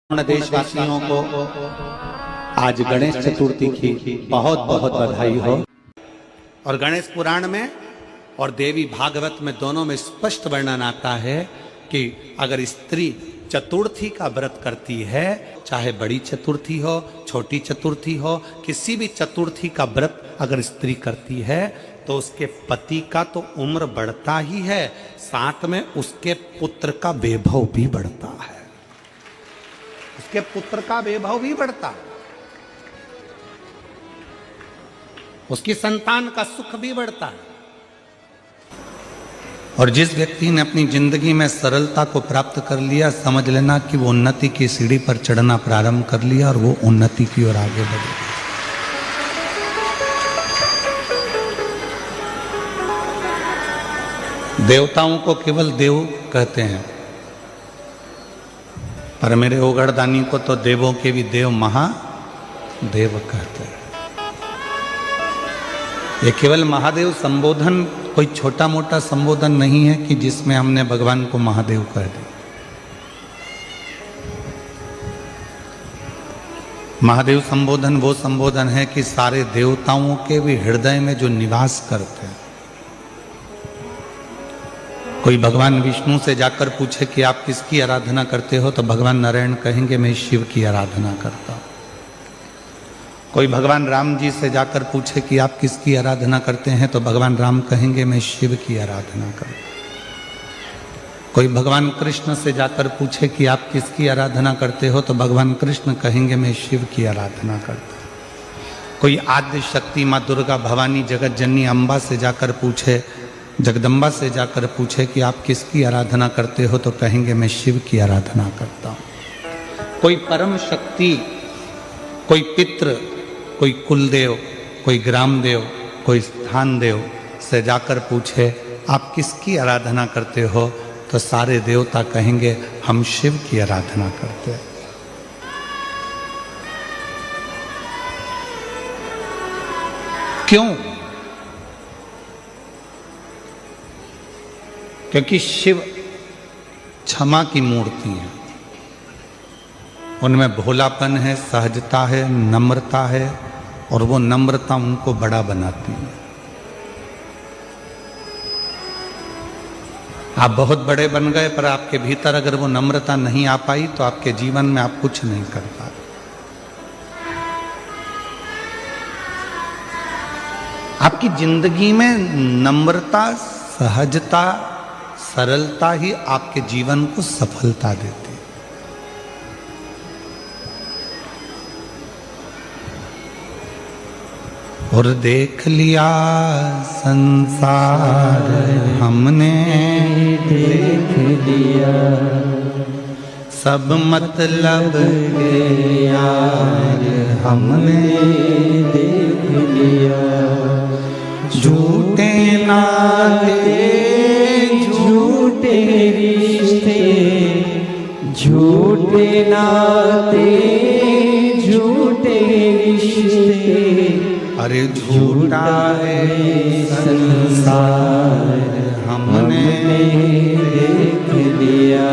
देशवासियों को आज गणेश चतुर्थी की बहुत बहुत बधाई हो। और गणेश पुराण में और देवी भागवत में दोनों में स्पष्ट वर्णन आता है कि अगर स्त्री चतुर्थी का व्रत करती है, चाहे बड़ी चतुर्थी हो छोटी चतुर्थी हो, किसी भी चतुर्थी का व्रत अगर स्त्री करती है तो उसके पति का तो उम्र बढ़ता ही है, साथ में उसके पुत्र का वैभव भी बढ़ता है, उसके पुत्र का वैभव भी बढ़ता है, उसकी संतान का सुख भी बढ़ता है। और जिस व्यक्ति ने अपनी जिंदगी में सरलता को प्राप्त कर लिया, समझ लेना कि वो उन्नति की सीढ़ी पर चढ़ना प्रारंभ कर लिया और वो उन्नति की ओर आगे बढ़े। देवताओं को केवल देव कहते हैं, पर मेरे ओगड़दानी को तो देवों के भी देव महादेव कहते हैं। ये केवल महादेव संबोधन कोई छोटा मोटा संबोधन नहीं है कि जिसमें हमने भगवान को महादेव कह दिया। महादेव संबोधन वो संबोधन है कि सारे देवताओं के भी हृदय में जो निवास करते हैं। कोई भगवान विष्णु से जाकर पूछे कि आप किसकी आराधना करते हो, तो भगवान नारायण कहेंगे मैं शिव की आराधना करता हूं। कोई भगवान राम जी से जाकर पूछे कि आप किसकी आराधना करते हैं, तो भगवान राम कहेंगे मैं शिव की आराधना करता हूं। कोई भगवान कृष्ण से जाकर पूछे कि आप किसकी आराधना करते हो, तो भगवान कृष्ण कहेंगे मैं शिव की आराधना करता हूं। कोई आद्य शक्ति माँ दुर्गा भवानी जगत जननी अम्बा से जाकर पूछे, जगदम्बा से जाकर पूछे कि आप किसकी आराधना करते हो, तो कहेंगे मैं शिव की आराधना करता हूं। कोई परम शक्ति, कोई पितृ, कोई कुलदेव, कोई ग्राम देव, कोई स्थान देव से जाकर पूछे आप किसकी आराधना करते हो, तो सारे देवता कहेंगे हम शिव की आराधना करते हैं। क्यों? क्योंकि शिव क्षमा की मूर्ति है, उनमें भोलापन है, सहजता है, नम्रता है, और वो नम्रता उनको बड़ा बनाती है। आप बहुत बड़े बन गए, पर आपके भीतर अगर वो नम्रता नहीं आ पाई तो आपके जीवन में आप कुछ नहीं कर पाए। आपकी जिंदगी में नम्रता, सहजता, सरलता ही आपके जीवन को सफलता देती है। और देख लिया संसार हमने, देख लिया सब मतलब के यार हमने, देख लिया झूठे नाते झूठे रिश्ते, झूठे नाते झूठे रिश्ते, अरे झूठा है संसार हमने देख लिया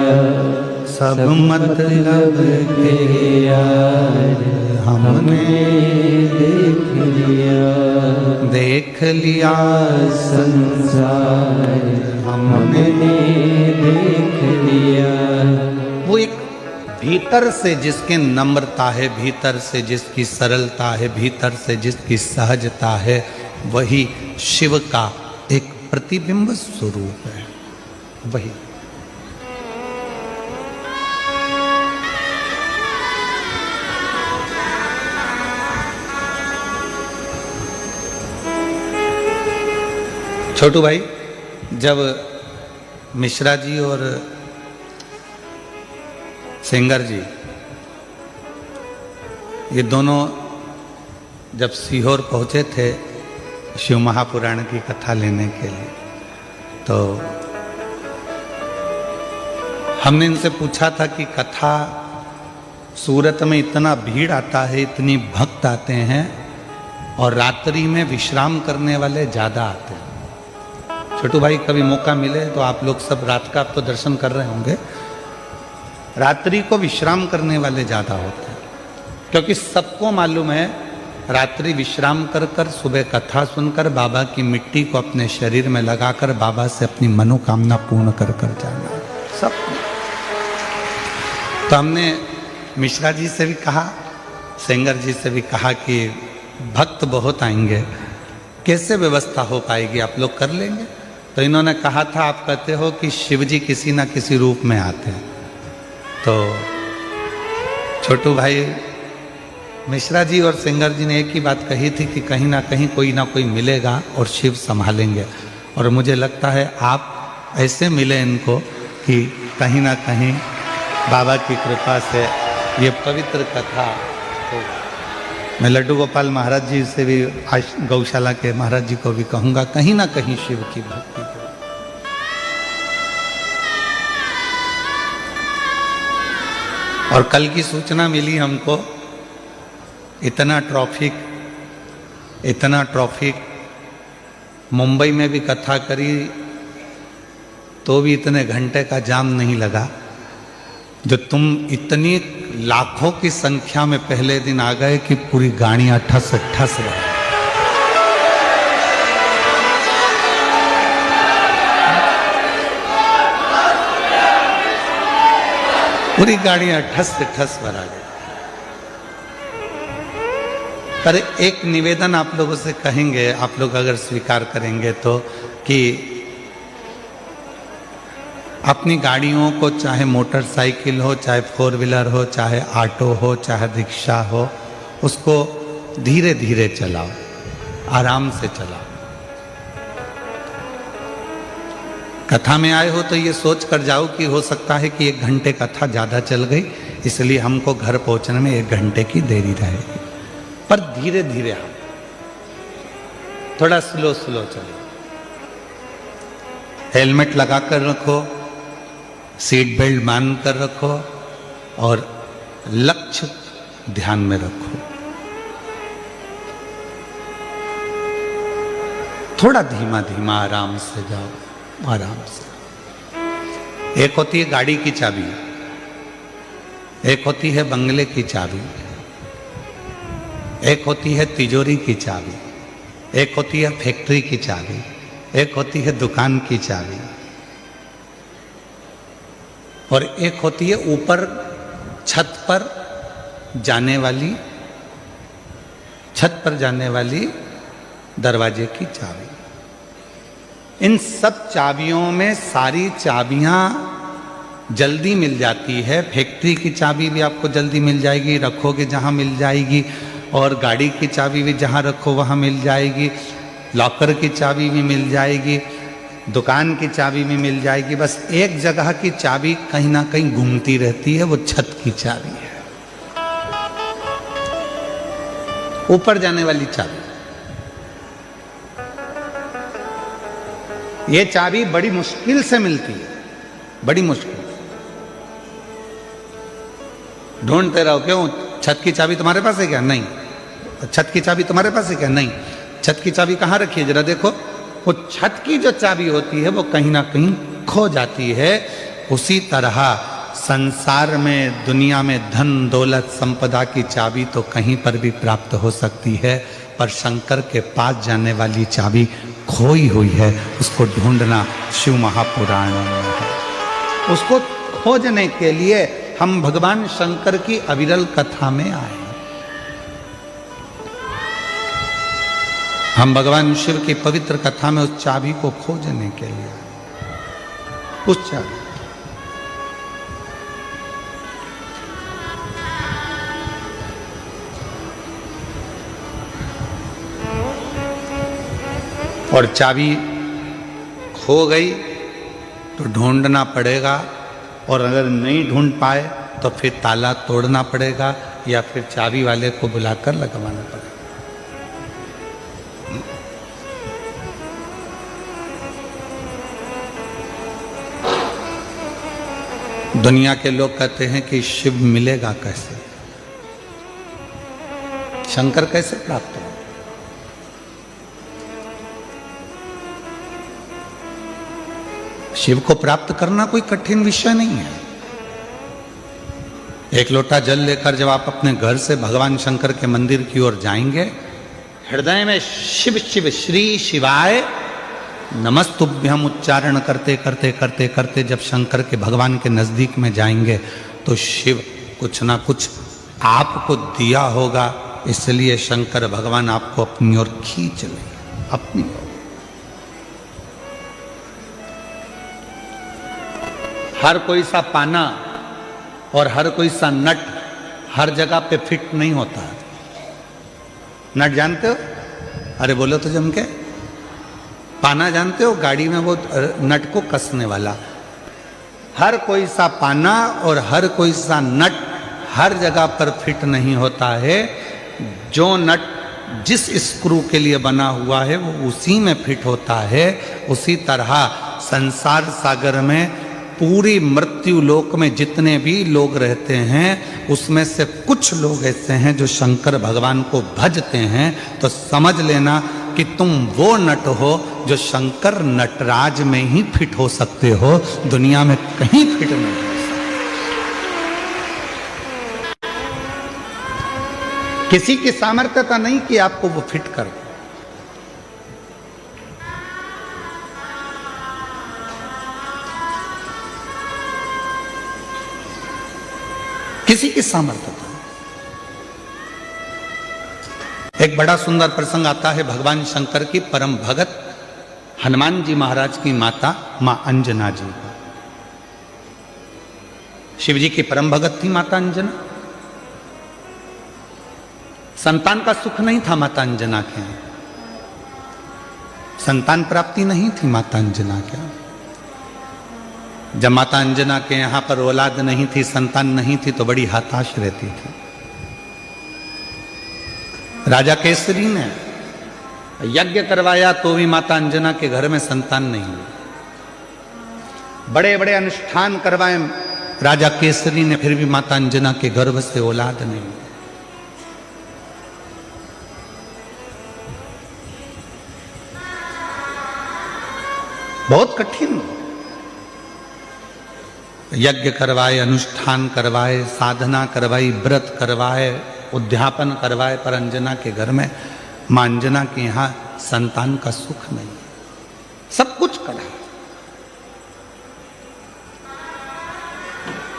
सब मतलब के यार हमने देख लिया, देख लिया संसार हमने देख लिया। वो एक भीतर से जिसके नम्रता है, भीतर से जिसकी सरलता है, भीतर से जिसकी सहजता है, वही शिव का एक प्रतिबिंब स्वरूप है। वही छोटू भाई, जब मिश्रा जी और सेंगर जी ये दोनों जब सीहोर पहुंचे थे शिव महापुराण की कथा लेने के लिए, तो हमने इनसे पूछा था कि कथा सूरत में इतना भीड़ आता है, इतनी भक्त आते हैं, और रात्रि में विश्राम करने वाले ज़्यादा आते हैं। छोटू भाई कभी मौका मिले तो आप लोग सब रात का आप तो दर्शन कर रहे होंगे, रात्रि को विश्राम करने वाले ज्यादा होते हैं, क्योंकि सबको मालूम है रात्रि विश्राम कर कर सुबह कथा सुनकर बाबा की मिट्टी को अपने शरीर में लगाकर बाबा से अपनी मनोकामना पूर्ण कर कर जाना सब। तो हमने मिश्रा जी से भी कहा, सेंगर जी से भी कहा कि भक्त बहुत आएंगे, कैसे व्यवस्था हो पाएगी, आप लोग कर लेंगे? तो इन्होंने कहा था आप कहते हो कि शिव जी किसी ना किसी रूप में आते हैं, तो छोटू भाई मिश्रा जी और सेंगर जी ने एक ही बात कही थी कि कहीं ना कहीं कोई ना कोई मिलेगा और शिव संभालेंगे। और मुझे लगता है आप ऐसे मिले इनको कि कहीं ना कहीं बाबा की कृपा से ये पवित्र कथा हो। मैं लड्डू गोपाल महाराज जी से भी, गौशाला के महाराज जी को भी कहूँगा, कहीं ना कहीं शिव की भक्ति हो। और कल की सूचना मिली हमको, इतना ट्रैफिक मुंबई में भी कथा करी तो भी इतने घंटे का जाम नहीं लगा, जो तुम इतनी लाखों की संख्या में पहले दिन आ गए कि पूरी गाड़ियां ठस ठस रही। पूरी गाड़ियां ठस ठस भरा गई। पर एक निवेदन आप लोगों से कहेंगे, आप लोग अगर स्वीकार करेंगे तो, कि अपनी गाड़ियों को, चाहे मोटरसाइकिल हो, चाहे फोर व्हीलर हो, चाहे ऑटो हो, चाहे रिक्शा हो, उसको धीरे धीरे चलाओ, आराम से चलाओ। कथा में आए हो तो ये सोच कर जाओ कि हो सकता है कि 1 घंटे कथा ज़्यादा चल गई, इसलिए हमको घर पहुंचने में 1 घंटे की देरी रहेगी। पर धीरे धीरे आओ, थोड़ा स्लो चलो, हेलमेट लगा कर रखो, सीट बेल्ट बांध कर रखो और लक्ष्य ध्यान में रखो। थोड़ा धीमा धीमा आराम से जाओ, आराम से। एक होती है गाड़ी की चाबी, एक होती है बंगले की चाबी, एक होती है तिजोरी की चाबी, एक होती है फैक्ट्री की चाबी, एक होती है दुकान की चाबी, और एक होती है ऊपर छत पर जाने वाली दरवाजे की चाबी। इन सब चाबियों में सारी चाबियां जल्दी मिल जाती है। फैक्ट्री की चाबी भी आपको जल्दी मिल जाएगी, रखोगे जहां मिल जाएगी, और गाड़ी की चाबी भी जहां रखो वहां मिल जाएगी, लॉकर की चाबी भी मिल जाएगी, दुकान की चाबी भी मिल जाएगी। बस एक जगह की चाबी कहीं ना कहीं घूमती रहती है, वो छत की चाबी है, ऊपर जाने वाली चाबी। ये चाबी बड़ी मुश्किल से मिलती है, बड़ी मुश्किल। ढूंढते रहो, क्यों? छत की चाबी तुम्हारे पास है क्या? नहीं। छत की चाबी तुम्हारे पास है क्या? नहीं। छत की चाबी कहाँ रखी है जरा देखो। वो छत की जो चाबी होती है वो कहीं ना कहीं खो जाती है। उसी तरह संसार में, दुनिया में धन दौलत संपदा की चाबी तो कहीं पर भी प्राप्त हो सकती है, पर शंकर के पास जाने वाली चाबी खोई हुई है। उसको ढूंढना शिव महापुराण में है। उसको खोजने के लिए हम भगवान शंकर की अविरल कथा में आए। हम भगवान शिव की पवित्र कथा में उस चाबी को खोजने के लिए आए। उस चाबी, और चाबी खो गई तो ढूंढना पड़ेगा, और अगर नहीं ढूंढ पाए तो फिर ताला तोड़ना पड़ेगा या फिर चाबी वाले को बुलाकर लगवाना पड़ेगा। दुनिया के लोग कहते हैं कि शिव मिलेगा कैसे, शंकर कैसे प्राप्त हो? शिव को प्राप्त करना कोई कठिन विषय नहीं है। एक लोटा जल लेकर जब आप अपने घर से भगवान शंकर के मंदिर की ओर जाएंगे, हृदय में शिव शिव श्री शिवाय नमस्तुभ्यम उच्चारण करते करते करते करते जब शंकर के भगवान के नजदीक में जाएंगे तो शिव कुछ ना कुछ आपको दिया होगा, इसलिए शंकर भगवान आपको अपनी ओर खींच ले, अपनी ओर। हर कोई सा पाना और हर कोई सा नट हर जगह पे फिट नहीं होता है। नट जानते हो? अरे बोलो तो जम के। पाना जानते हो? गाड़ी में वो नट को कसने वाला। हर कोई सा पाना और हर कोई सा नट हर जगह पर फिट नहीं होता है। जो नट जिस स्क्रू के लिए बना हुआ है वो उसी में फिट होता है। उसी तरह संसार सागर में पूरी मृत्यु लोक में जितने भी लोग रहते हैं उसमें से कुछ लोग ऐसे हैं जो शंकर भगवान को भजते हैं। तो समझ लेना कि तुम वो नट हो जो शंकर नटराज में ही फिट हो सकते हो, दुनिया में कहीं फिट नहीं हो सकते। किसी की सामर्थ्यता नहीं कि आपको वो फिट कर दे। किसी की सामर्थ्यता। एक बड़ा सुंदर प्रसंग आता है भगवान शंकर की परम भगत हनुमान जी महाराज की माता मां अंजना जी। शिव जी की परम भगत थी माता अंजना। संतान का सुख नहीं था माता अंजना के, संतान प्राप्ति नहीं थी माता अंजना के। जब माता अंजना के यहां पर औलाद नहीं थी, संतान नहीं थी, तो बड़ी हताश रहती थी। राजा केसरी ने यज्ञ करवाया तो भी माता अंजना के घर में संतान नहीं हुई। बड़े बड़े अनुष्ठान करवाए राजा केसरी ने, फिर भी माता अंजना के गर्भ से औलाद नहीं हुई। बहुत कठिन। यज्ञ करवाए, अनुष्ठान करवाए, साधना करवाई, व्रत करवाए, उद्यापन करवाए, पर अंजना के घर में मां अंजना के यहां संतान का सुख नहीं। सब कुछ करा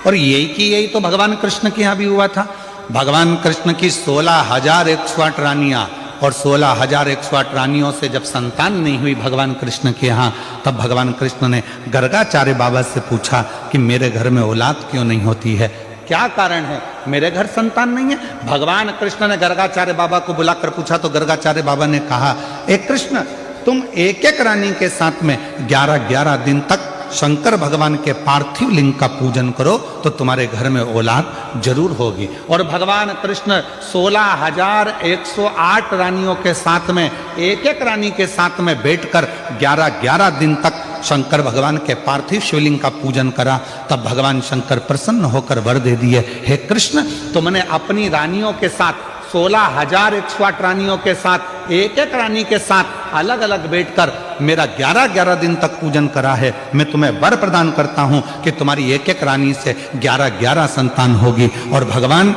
और यही की यही तो भगवान कृष्ण के यहां भी हुआ था। भगवान कृष्ण की 16,108 रानियां और 16,108 रानियों से जब संतान नहीं हुई भगवान कृष्ण के यहाँ, तब भगवान कृष्ण ने गर्गाचार्य बाबा से पूछा कि मेरे घर में औलाद क्यों नहीं होती है, क्या कारण है, मेरे घर संतान नहीं है। भगवान कृष्ण ने गर्गाचार्य बाबा को बुलाकर पूछा तो गर्गाचार्य बाबा ने कहा, एक कृष्ण तुम एक एक रानी के साथ में 11-11 दिन तक शंकर भगवान के पार्थिव लिंग का पूजन करो तो तुम्हारे घर में औलाद जरूर होगी। और भगवान कृष्ण 16,108 रानियों के साथ में एक एक रानी के साथ में बैठकर 11-11 दिन तक शंकर भगवान के पार्थिव शिवलिंग का पूजन करा। तब भगवान शंकर प्रसन्न होकर वर दे दिए, हे कृष्ण तुमने अपनी रानियों के साथ 16,108 रानियों के साथ एक एक रानी के साथ अलग अलग बैठकर मेरा 11-11 दिन तक पूजन करा है। मैं तुम्हें वर प्रदान करता हूं कि तुम्हारी एक एक रानी से 11-11 संतान होगी। और भगवान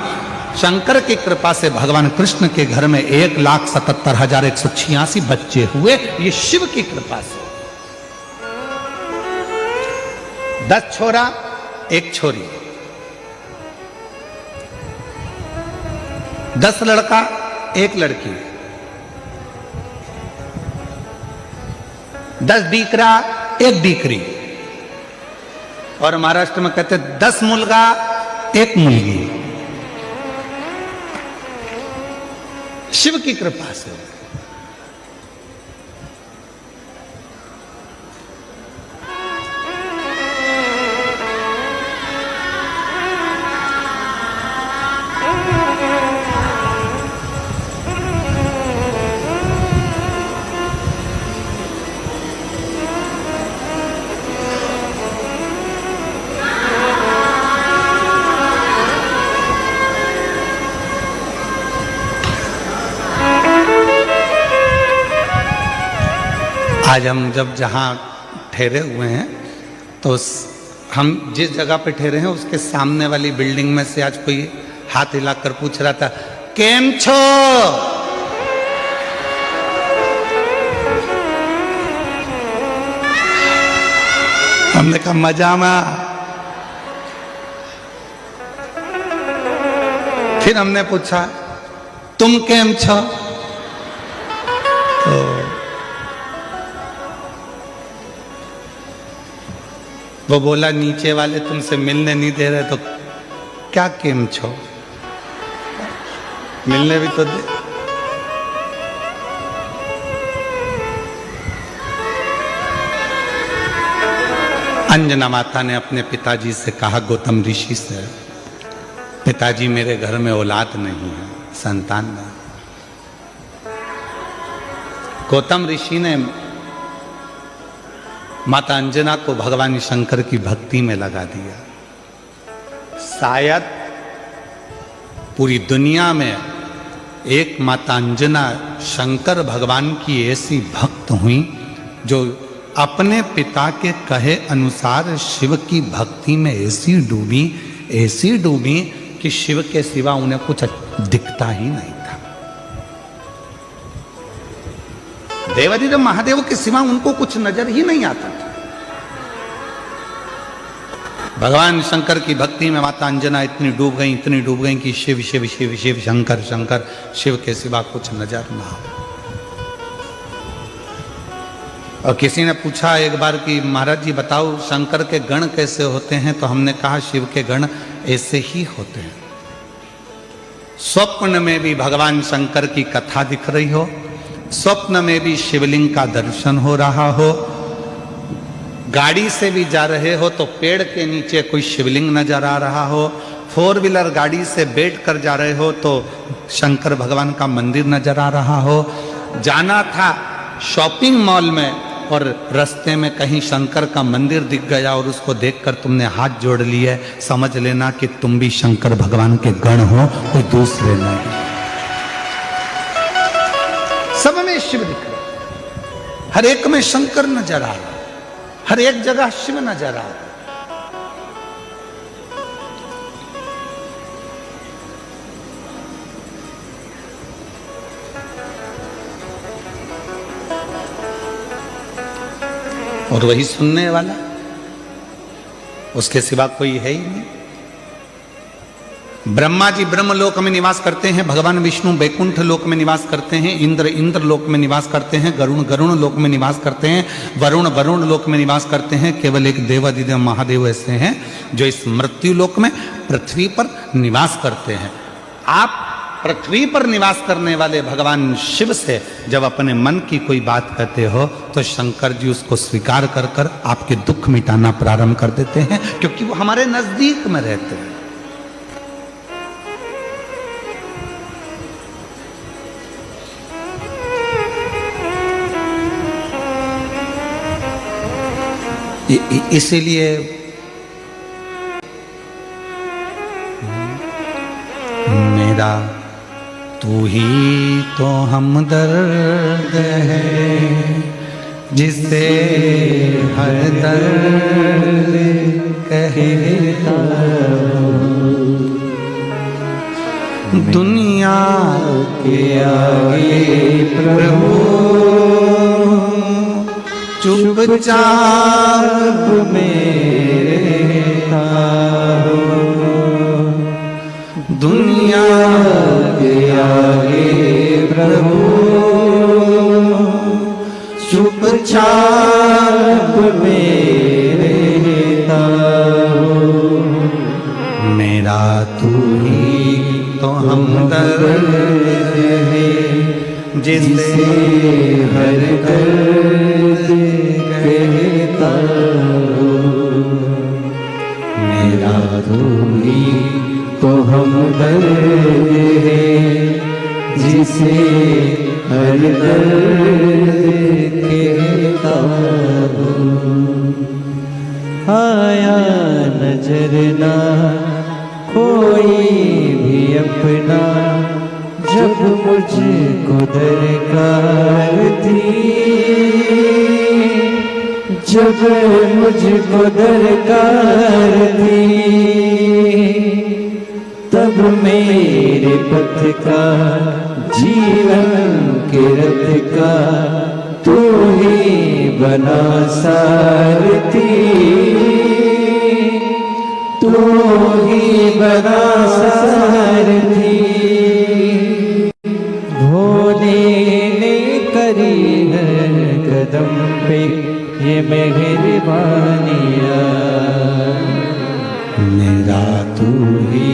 शंकर की कृपा से भगवान कृष्ण के घर में 1,77,186 बच्चे हुए। ये शिव की कृपा से। 10 छोरा 1 छोरी, 10 लड़का 1 लड़की, 10 दीकरा 1 दीकरी, और महाराष्ट्र में कहते 10 मुलगा 1 मुलगी। शिव की कृपा से। आज हम जब जहाँ ठहरे हुए हैं तो हम जिस जगह पे ठहरे हैं उसके सामने वाली बिल्डिंग में से आज कोई हाथ हिलाकर पूछ रहा था, केम छो? हमने कहा मजा में। फिर हमने पूछा तुम केम छो? तो वो बोला नीचे वाले तुमसे मिलने नहीं दे रहे तो क्या केम छो, मिलने भी तो दे। अंजना माता ने अपने पिताजी से कहा, गौतम ऋषि से, पिताजी मेरे घर में औलाद नहीं है, संतान नहीं। गौतम ऋषि ने माता अंजना को भगवान शंकर की भक्ति में लगा दिया। शायद पूरी दुनिया में एक माता अंजना शंकर भगवान की ऐसी भक्त हुई जो अपने पिता के कहे अनुसार शिव की भक्ति में ऐसी डूबी कि शिव के सिवा उन्हें कुछ दिखता ही नहीं था। देवाधिदेव महादेव के सिवा उनको कुछ नजर ही नहीं आता था। भगवान शंकर की भक्ति में माता अंजना इतनी डूब गई कि शिव शिव शिव शिव शंकर शंकर, शिव के सिवा कुछ नजर ना हो। और किसी ने पूछा एक बार कि महाराज जी बताओ शंकर के गण कैसे होते हैं? तो हमने कहा शिव के गण ऐसे ही होते हैं। स्वप्न में भी भगवान शंकर की कथा दिख रही हो, स्वप्न में भी शिवलिंग का दर्शन हो रहा हो, गाड़ी से भी जा रहे हो तो पेड़ के नीचे कोई शिवलिंग नजर आ रहा हो, 4 व्हीलर गाड़ी से बैठ कर जा रहे हो तो शंकर भगवान का मंदिर नजर आ रहा हो। जाना था शॉपिंग मॉल में और रास्ते में कहीं शंकर का मंदिर दिख गया और उसको देखकर तुमने हाथ जोड़ लिए, समझ लेना कि तुम भी शंकर भगवान के गण हो, कोई दूसरे नहीं। सब में शिव दिख रहा, हर एक में शंकर नजर आ रहा, हर एक जगह शिव नजर आ रहा। और वही सुनने वाला, उसके सिवा कोई है ही नहीं। ब्रह्मा जी ब्रह्मलोक में निवास करते हैं, भगवान विष्णु बैकुंठ लोक में निवास करते हैं, इंद्र इंद्र लोक में निवास करते हैं, गरुण गरुण लोक में निवास करते हैं, वरुण वरुण लोक में निवास करते हैं। केवल एक देवाधिदेव महादेव ऐसे हैं जो इस मृत्यु लोक में पृथ्वी पर निवास करते हैं। आप पृथ्वी पर निवास करने वाले भगवान शिव से जब अपने मन की कोई बात कहते हो तो शंकर जी उसको स्वीकार कर कर आपके दुख मिटाना प्रारंभ कर देते हैं, क्योंकि वो हमारे नजदीक में रहते हैं। इसीलिए मेरा तू ही तो हमदर्द है जिसे हर दर्द कहता दुनिया के आगे प्रभु चुपचाप मेरे हो, दुनिया के आगे प्रभु चुपचाप मेरे हो। मेरा तू ही तो हमदर्द है जिसे हर दर्द कहता हो। मेरा तू ही तो हमदर्द है जिसे हर दर्द कहता हो। आया नजर ना कोई भी अपना जब मुझको दरकार थी, जब मुझको दरकार थी तब मेरे पथ का जीवन के रथ का तू ही बना सारथी, तू ही बना सारथी। भोले ने करी है कदम पे ये मेहरबानिया, मेरा तू ही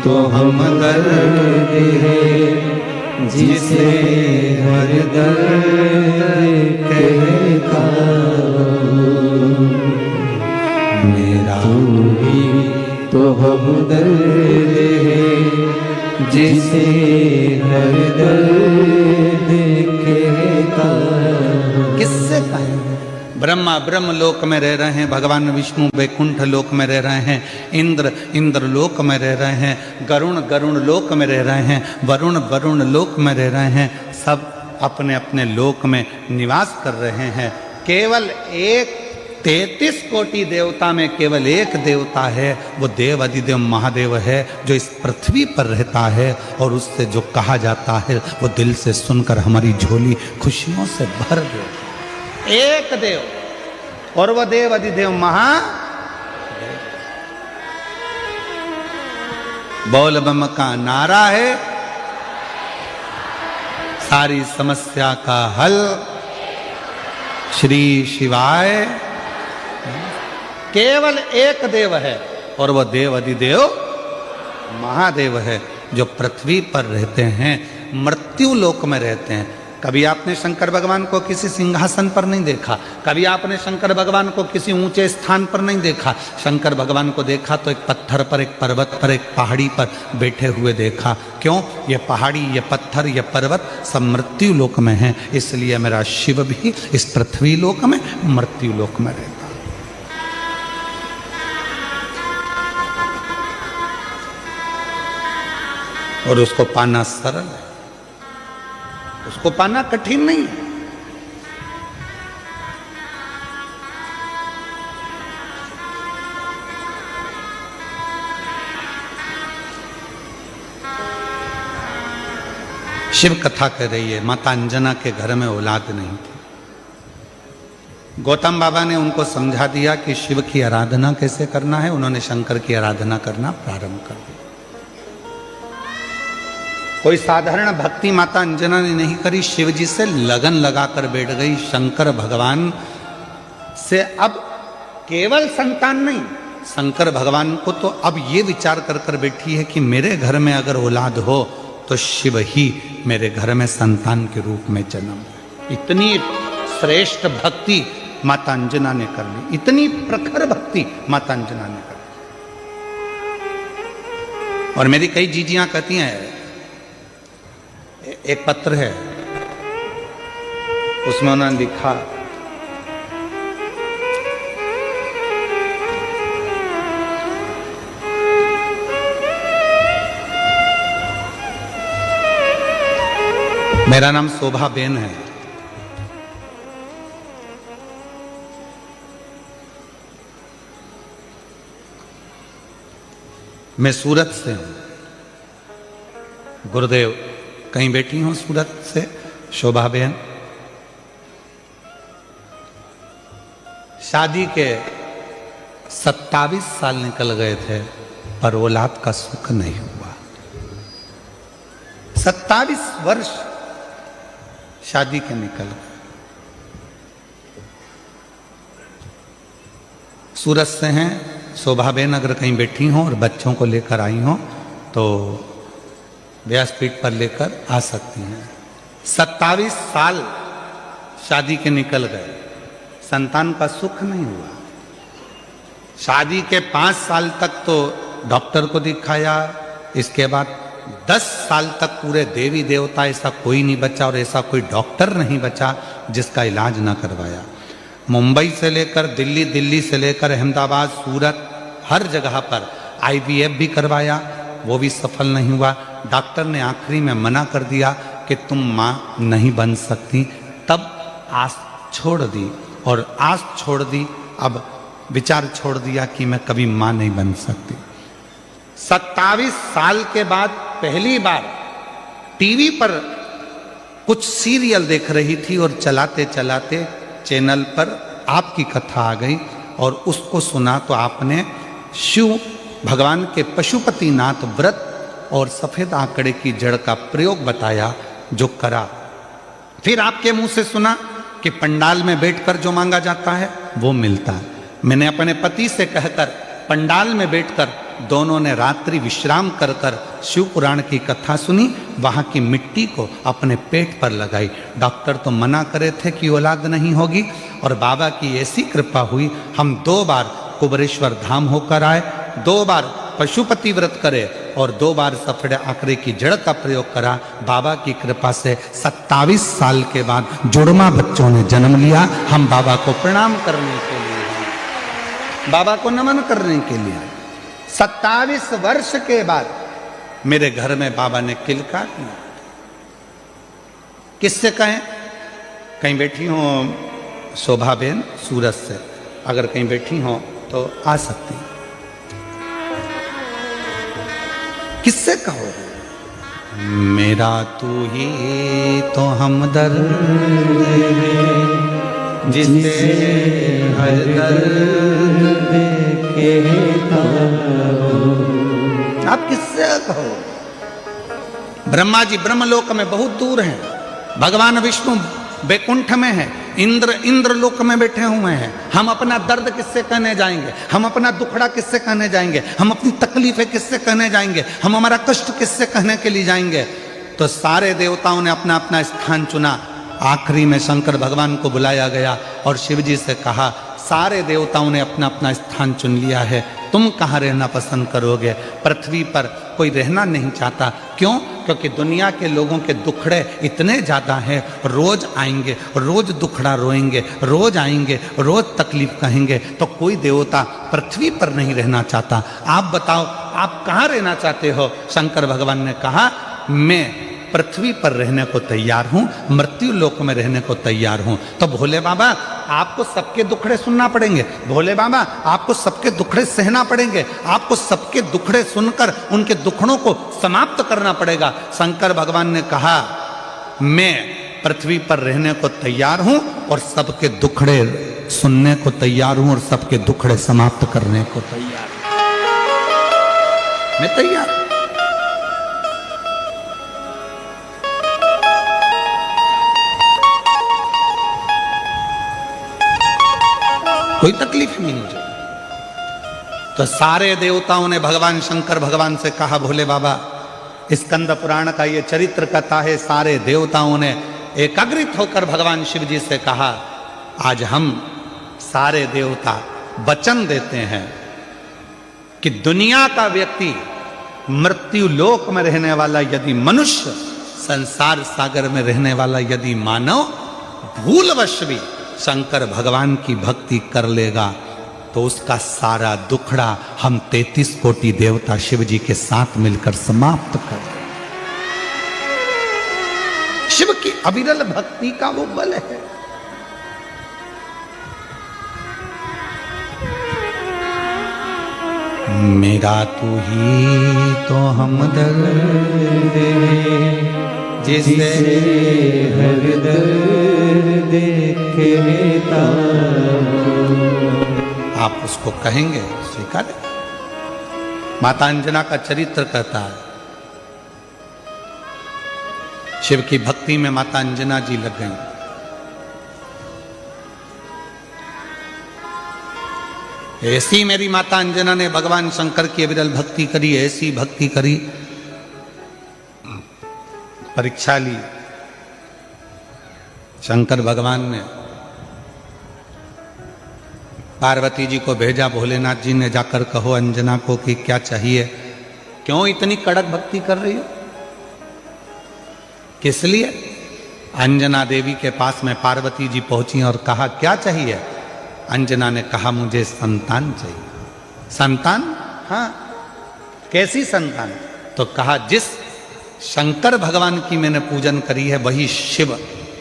तो हमदर्द है जिसे हर दर्द कहता हूँ, मेरा तू ही तो हमदर्द है जिसे हर दर्द कहता हूँ। किससे कहें? ब्रह्मा ब्रह्म लोक में रह रहे हैं, भगवान विष्णु वैकुंठ लोक में रह रहे हैं, इंद्र इंद्र लोक में रह रहे हैं, गरुण गरुण लोक में रह रहे हैं, वरुण वरुण लोक में रह रहे हैं, सब अपने अपने लोक में निवास कर रहे हैं। केवल एक 33 कोटि देवता में केवल एक देवता है, वो देव अधिदेव महादेव है, जो इस पृथ्वी पर रहता है और उससे जो कहा जाता है वो दिल से सुनकर हमारी झोली खुशियों से भर दे। एक देव और वह देव अधिदेव महादेव। बोल बम का नारा है, सारी समस्या का हल श्री शिवाय। केवल एक देव है और वह देव अधिदेव महादेव है, जो पृथ्वी पर रहते हैं, मृत्यु लोक में रहते हैं। कभी आपने शंकर भगवान को किसी सिंहासन पर नहीं देखा, कभी आपने शंकर भगवान को किसी ऊंचे स्थान पर नहीं देखा। शंकर भगवान को देखा तो एक पत्थर पर, एक पर्वत पर, एक पहाड़ी पर बैठे हुए देखा। क्यों? ये पहाड़ी, ये पत्थर, ये पर्वत सब मृत्यु लोक में हैं, इसलिए मेरा शिव भी इस पृथ्वी लोक में, मृत्यु लोक में रहता। और उसको पाना सरल है, उसको पाना कठिन नहीं है। शिव कथा कह रही है, माता अंजना के घर में औलाद नहीं थी। गौतम बाबा ने उनको समझा दिया कि शिव की आराधना कैसे करना है। उन्होंने शंकर की आराधना करना प्रारंभ कर दिया। कोई साधारण भक्ति माता अंजना ने नहीं करी, शिव जी से लगन लगाकर बैठ गई। शंकर भगवान से अब केवल संतान नहीं, शंकर भगवान को तो अब ये विचार कर कर बैठी है कि मेरे घर में अगर औलाद हो तो शिव ही मेरे घर में संतान के रूप में जन्म। इतनी श्रेष्ठ भक्ति माता अंजना ने कर ली, इतनी प्रखर भक्ति माता अंजना ने कर ली। और मेरी कई जीजियां कहती हैं, एक पत्र है उसमें उन्होंने लिखा, मेरा नाम शोभा बेन है, मैं सूरत से हूं। गुरुदेव कहीं बैठी हूं सूरत से, शोभा बेन। शादी के 27 साल निकल गए थे पर औलाद का सुख नहीं हुआ। 27 वर्ष शादी के निकल गए। सूरत से हैं शोभा बेन, अगर कहीं बैठी हों और बच्चों को लेकर आई हों तो व्यासपीठ पर लेकर आ सकती हैं। 27 साल शादी के निकल गए, संतान का सुख नहीं हुआ। शादी के 5 साल तक तो डॉक्टर को दिखाया, इसके बाद 10 साल तक पूरे देवी देवता ऐसा कोई नहीं बचा और ऐसा कोई डॉक्टर नहीं बचा जिसका इलाज ना करवाया। मुंबई से लेकर दिल्ली, दिल्ली से लेकर अहमदाबाद, सूरत, हर जगह पर IVF भी करवाया, वो भी सफल नहीं हुआ। डॉक्टर ने आखिरी में मना कर दिया कि तुम माँ नहीं बन सकती, तब आस छोड़ दी और आस छोड़ दी, अब विचार छोड़ दिया कि मैं कभी मां नहीं बन सकती। 27 साल के बाद पहली बार टीवी पर कुछ सीरियल देख रही थी और चलाते चलाते चैनल पर आपकी कथा आ गई और उसको सुना तो आपने शिव भगवान के पशुपतिनाथ व्रत और सफेद आंकड़े की जड़ का प्रयोग बताया, जो करा। फिर आपके मुंह से सुना कि पंडाल में बैठकर जो मांगा जाता है वो मिलता है। मैंने अपने पति से कहकर पंडाल में बैठकर दोनों ने रात्रि विश्राम कर कर शिव पुराण की कथा सुनी, वहां की मिट्टी को अपने पेट पर लगाई। डॉक्टर तो मना करे थे कि औलाद नहीं होगी, और बाबा की ऐसी कृपा हुई, हम 2 बार कुबरेश्वर धाम होकर आए, 2 बार पशुपति व्रत करे और 2 बार सफेद आंकड़े की जड़ का प्रयोग करा। बाबा की कृपा से 27 साल के बाद जुड़वा बच्चों ने जन्म लिया। हम बाबा को प्रणाम करने के लिए, बाबा को नमन करने के लिए। 27 वर्ष के बाद मेरे घर में बाबा ने किलका किया। किससे कहें? कहीं बैठी हो शोभा बेन सूरत से, अगर कहीं बैठी हो तो आ सकती। किससे कहो? मेरा तू ही तो हमदर्द है, जिसे हर दर्द कहता हो। आप किससे कहो? ब्रह्मा जी ब्रह्मलोक में बहुत दूर हैं, भगवान विष्णु बैकुंठ में है, इंद्र लोक में बैठे हुए हैं। हम अपना दर्द किससे कहने जाएंगे? हम अपना दुखड़ा किससे कहने जाएंगे? हम अपनी तकलीफें किससे कहने जाएंगे? हम हमारा कष्ट किससे कहने के लिए जाएंगे? तो सारे देवताओं ने अपना अपना स्थान चुना। आखिरी में शंकर भगवान को बुलाया गया और शिव जी से कहा, सारे देवताओं ने अपना अपना स्थान चुन लिया है, तुम कहाँ रहना पसंद करोगे? पृथ्वी पर कोई रहना नहीं चाहता। क्यों? क्योंकि दुनिया के लोगों के दुखड़े इतने ज़्यादा हैं, रोज आएंगे, रोज दुखड़ा रोएंगे, रोज आएंगे, रोज तकलीफ कहेंगे, तो कोई देवता पृथ्वी पर नहीं रहना चाहता। आप बताओ, आप कहाँ रहना चाहते हो? शंकर भगवान ने कहा, मैं पृथ्वी पर रहने को तैयार हूं, मृत्यु लोक में रहने को तैयार हूं। तो भोले बाबा आपको सबके दुखड़े सुनना पड़ेंगे, भोले बाबा आपको सबके दुखड़े सहना पड़ेंगे, आपको सबके दुखड़े सुनकर उनके दुखड़ों को समाप्त करना पड़ेगा। शंकर भगवान ने कहा, मैं पृथ्वी पर रहने को तैयार हूं और सबके दुखड़े सुनने को तैयार हूं और सबके दुखड़े समाप्त करने को तैयार हूं। मैं तैयार। कोई तकलीफ नहीं मुझे। तो सारे देवताओं ने भगवान शंकर भगवान से कहा, भोले बाबा स्कंद पुराण का ये चरित्र कथा है। सारे देवताओं ने एकाग्रित होकर भगवान शिव जी से कहा, आज हम सारे देवता वचन देते हैं कि दुनिया का व्यक्ति, मृत्यु लोक में रहने वाला यदि मनुष्य, संसार सागर में रहने वाला यदि मानव भूलवश भी शंकर भगवान की भक्ति कर लेगा तो उसका सारा दुखड़ा हम 33 कोटि देवता शिव जी के साथ मिलकर समाप्त कर दें। शिव की अविरल भक्ति का वो बल है। मेरा तू ही तो हमदर्द है, जिसे हर दर्द कहता हूं। आप उसको कहेंगे, स्वीकार। माता अंजना का चरित्र कहता है, शिव की भक्ति में माता अंजना जी लग गई। ऐसी मेरी माता अंजना ने भगवान शंकर की अविरल भक्ति करी, ऐसी भक्ति करी, परीक्षा ली। शंकर भगवान ने पार्वती जी को भेजा, भोलेनाथ जी ने जाकर कहो अंजना को कि क्या चाहिए, क्यों इतनी कड़क भक्ति कर रही हो, किस लिए? अंजना देवी के पास में पार्वती जी पहुंची और कहा, क्या चाहिए? अंजना ने कहा, मुझे संतान चाहिए। संतान? हाँ। कैसी संतान? तो कहा, जिस शंकर भगवान की मैंने पूजन करी है वही शिव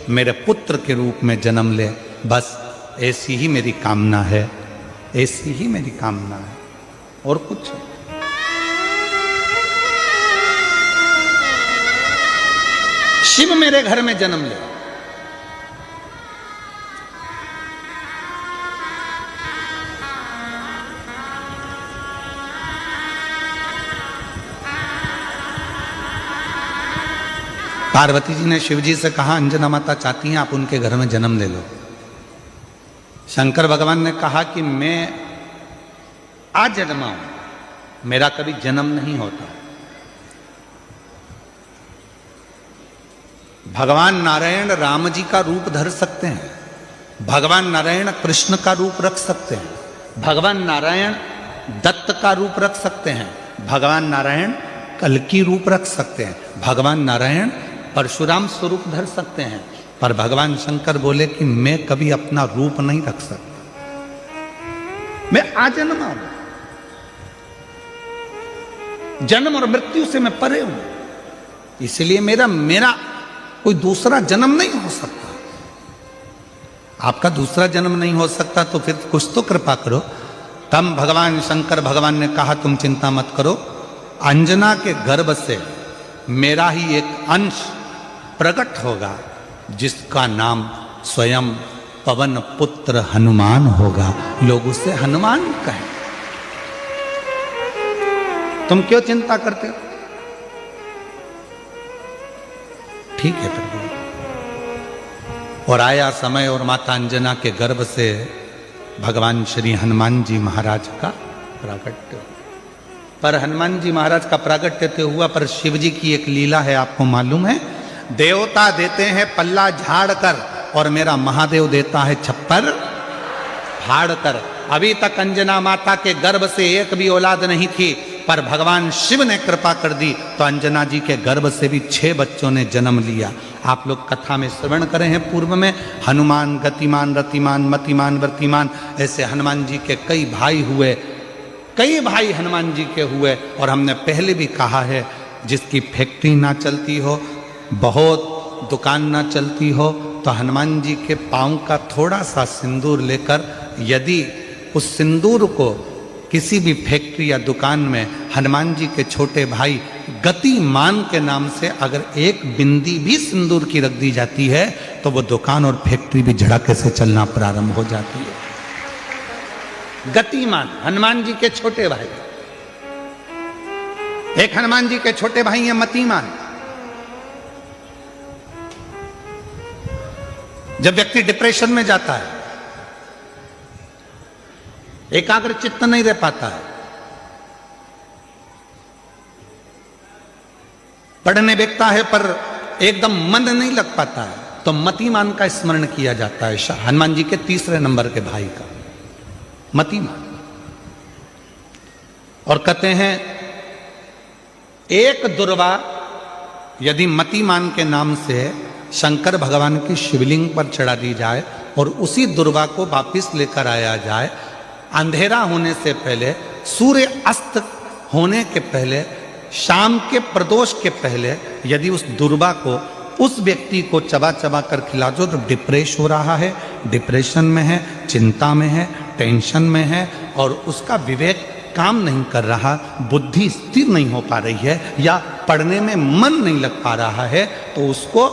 मेरे पुत्र के रूप में जन्म ले, बस ऐसी ही मेरी कामना है, ऐसी ही मेरी कामना है, और कुछ नहीं। शिव मेरे घर में जन्म ले। पार्वती जी ने शिव जी से कहा, अंजना माता चाहती हैं आप उनके घर में जन्म ले लो। शंकर भगवान ने कहा कि मैं आज जन्मा हूं, मेरा कभी जन्म नहीं होता। भगवान नारायण राम जी का रूप धर सकते हैं, भगवान नारायण कृष्ण का रूप रख सकते हैं, भगवान नारायण दत्त का रूप रख सकते हैं, भगवान नारायण कल्कि रूप रख सकते हैं, भगवान नारायण परशुराम स्वरूप धर सकते हैं, पर भगवान शंकर बोले कि मैं कभी अपना रूप नहीं रख सकता, मैं आजन्मा हूं, जन्म और मृत्यु से मैं परे हूं, इसलिए मेरा कोई दूसरा जन्म नहीं हो सकता। आपका दूसरा जन्म नहीं हो सकता तो फिर कुछ तो कृपा करो। तब भगवान शंकर भगवान ने कहा, तुम चिंता मत करो, अंजना के गर्भ से मेरा ही एक अंश प्रकट होगा, जिसका नाम स्वयं पवन पुत्र हनुमान होगा। लोग उसे हनुमान कहें। तुम क्यों चिंता करते हो? ठीक है प्रभु। और आया समय और माता अंजना के गर्भ से भगवान श्री हनुमान जी महाराज का प्रागट्य। पर हनुमान जी महाराज का प्रागट्य तो हुआ, पर शिव जी की एक लीला है, आपको मालूम है? देवता देते हैं पल्ला झाड़ कर और मेरा महादेव देता है छप्पर फाड़ कर। अभी तक अंजना माता के गर्भ से एक भी औलाद नहीं थी, पर भगवान शिव ने कृपा कर दी तो अंजना जी के गर्भ से भी 6 बच्चों ने जन्म लिया। आप लोग कथा में श्रवण करे हैं पूर्व में, हनुमान गतिमान रतिमान मतिमान वर्तिमान, ऐसे हनुमान जी के कई भाई हुए, कई भाई हनुमान जी के हुए। और हमने पहले भी कहा है, जिसकी फैक्ट्री ना चलती हो, बहुत दुकान ना चलती हो, तो हनुमान जी के पांव का थोड़ा सा सिंदूर लेकर, यदि उस सिंदूर को किसी भी फैक्ट्री या दुकान में हनुमान जी के छोटे भाई गतिमान के नाम से अगर एक बिंदी भी सिंदूर की रख दी जाती है, तो वो दुकान और फैक्ट्री भी झड़के से चलना प्रारंभ हो जाती है। गतिमान हनुमान जी के छोटे भाई, एक हनुमान जी के छोटे भाई हैं मतिमान। जब व्यक्ति डिप्रेशन में जाता है, एकाग्र चित्त नहीं रह पाता है, पढ़ने बैठता है पर एकदम मन नहीं लग पाता है, तो मतिमान का स्मरण किया जाता है, हनुमान जी के 3रे नंबर के भाई का, मतिमान। और कहते हैं एक दुर्वा यदि मतिमान के नाम से शंकर भगवान की शिवलिंग पर चढ़ा दी जाए और उसी दुर्वा को वापिस लेकर आया जाए, अंधेरा होने से पहले, सूर्य अस्त होने के पहले, शाम के प्रदोष के पहले, यदि उस दुर्वा को उस व्यक्ति को चबा चबा कर खिला दो, तो डिप्रेस हो रहा है, डिप्रेशन में है, चिंता में है, टेंशन में है, और उसका विवेक काम नहीं कर रहा, बुद्धि स्थिर नहीं हो पा रही है, या पढ़ने में मन नहीं लग पा रहा है, तो उसको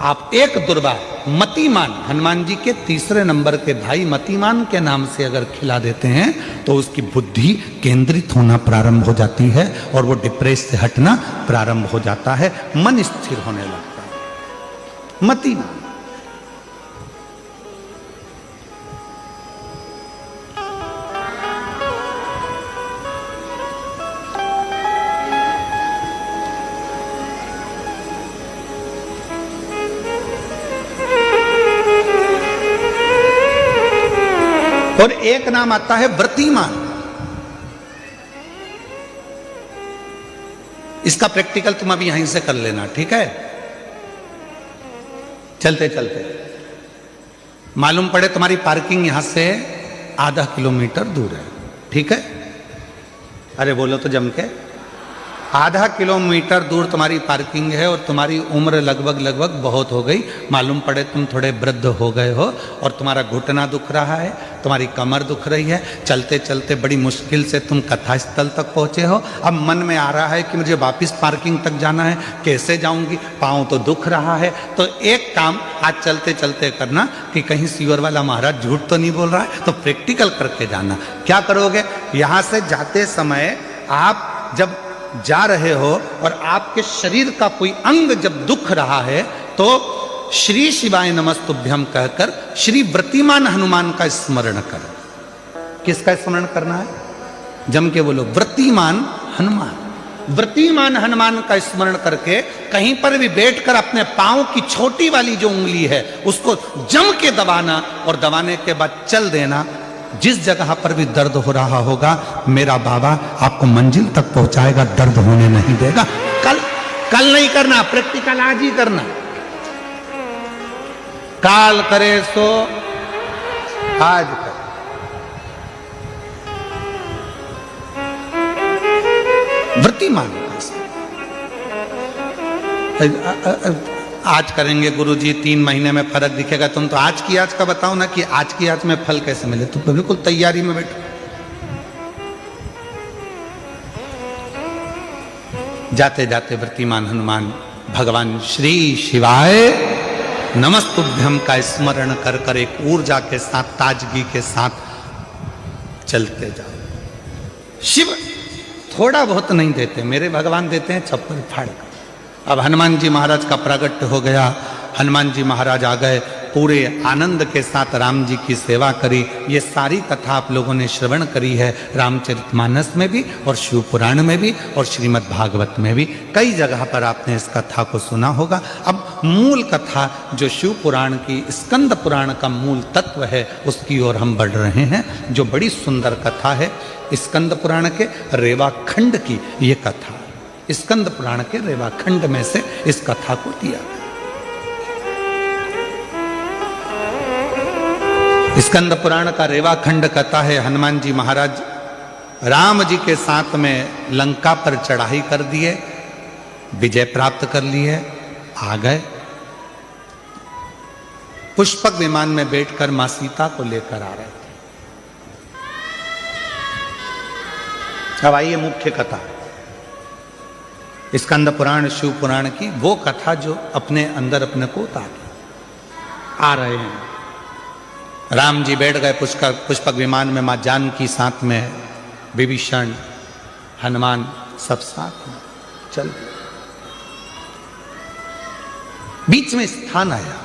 आप एक दुर्वा मतिमान, हनुमान जी के 3रे नंबर के भाई मतिमान के नाम से अगर खिला देते हैं, तो उसकी बुद्धि केंद्रित होना प्रारंभ हो जाती है और वो डिप्रेस से हटना प्रारंभ हो जाता है, मन स्थिर होने लगता है। मतिमान। और एक नाम आता है व्रतिमान। इसका प्रैक्टिकल तुम अभी यहीं से कर लेना, ठीक है? चलते चलते मालूम पड़े तुम्हारी पार्किंग यहां से आधा किलोमीटर दूर है, ठीक है? अरे बोलो तो जम के। आधा किलोमीटर दूर तुम्हारी पार्किंग है और तुम्हारी उम्र लगभग बहुत हो गई, मालूम पड़े तुम थोड़े वृद्ध हो गए हो और तुम्हारा घुटना दुख रहा है, तुम्हारी कमर दुख रही है, चलते चलते बड़ी मुश्किल से तुम कथा स्थल तक पहुंचे हो। अब मन में आ रहा है कि मुझे वापस पार्किंग तक जाना है, कैसे जाऊंगी, पाँव तो दुख रहा है। तो एक काम आज चलते चलते करना कि कहीं सीवर वाला महाराज झूठ तो नहीं बोल रहा है, तो प्रैक्टिकल करके जाना। क्या करोगे, यहाँ से जाते समय आप जब जा रहे हो और आपके शरीर का कोई अंग जब दुख रहा है तो श्री शिवाय नमस्तुभ्यम कहकर श्री व्रतिमान हनुमान का स्मरण कर। किसका स्मरण करना है, जम के बोलो, व्रतिमान हनुमान। व्रतिमान हनुमान का स्मरण करके कहीं पर भी बैठकर अपने पांव की छोटी वाली जो उंगली है उसको जम के दबाना और दबाने के बाद चल देना। जिस जगह पर भी दर्द हो रहा होगा मेरा बाबा आपको मंजिल तक पहुंचाएगा, दर्द होने नहीं देगा। कल नहीं करना, प्रैक्टिकल आज ही करना। काल करे सो आज कर। वृत्तिमान आज करेंगे गुरुजी, 3 महीने में फर्क दिखेगा। तुम तो आज की आज का बताओ ना कि आज की आज में फल कैसे मिले। तुम बिल्कुल तैयारी में बैठो। जाते जाते वर्तिमान हनुमान भगवान श्री शिवाय नमस्तुभ्यम का स्मरण कर कर एक ऊर्जा के साथ, ताजगी के साथ चलते जाओ। शिव थोड़ा बहुत नहीं देते, मेरे भगवान देते हैं चप्पल फाड़ कर। अब हनुमान जी महाराज का प्रागट्य हो गया, हनुमान जी महाराज आ गए, पूरे आनंद के साथ राम जी की सेवा करी। ये सारी कथा आप लोगों ने श्रवण करी है, रामचरितमानस में भी और शिव पुराण में भी और श्रीमद् भागवत में भी, कई जगह पर आपने इस कथा को सुना होगा। अब मूल कथा जो शिव पुराण की, स्कंद पुराण का मूल तत्व है, उसकी ओर हम बढ़ रहे हैं, जो बड़ी सुंदर कथा है। स्कंद पुराण के रेवा खंड की ये कथा, स्कंद पुराण के रेवा खंड में से इस कथा को दिया। स्कंद पुराण का रेवा खंड कथा है, हनुमान जी महाराज राम जी के साथ में लंका पर चढ़ाई कर दिए, विजय प्राप्त कर लिए, आ गए। पुष्पक विमान में बैठकर मां सीता को लेकर आ रहे थे। अब आइए मुख्य कथा, स्कंद पुराण शिव पुराण की वो कथा जो अपने अंदर अपने को उतार आ रहे हैं। राम जी बैठ गए पुष्पक विमान में, मां जानकी साथ में, विभीषण, हनुमान सब साथ में चल दिए। बीच में स्थान आया,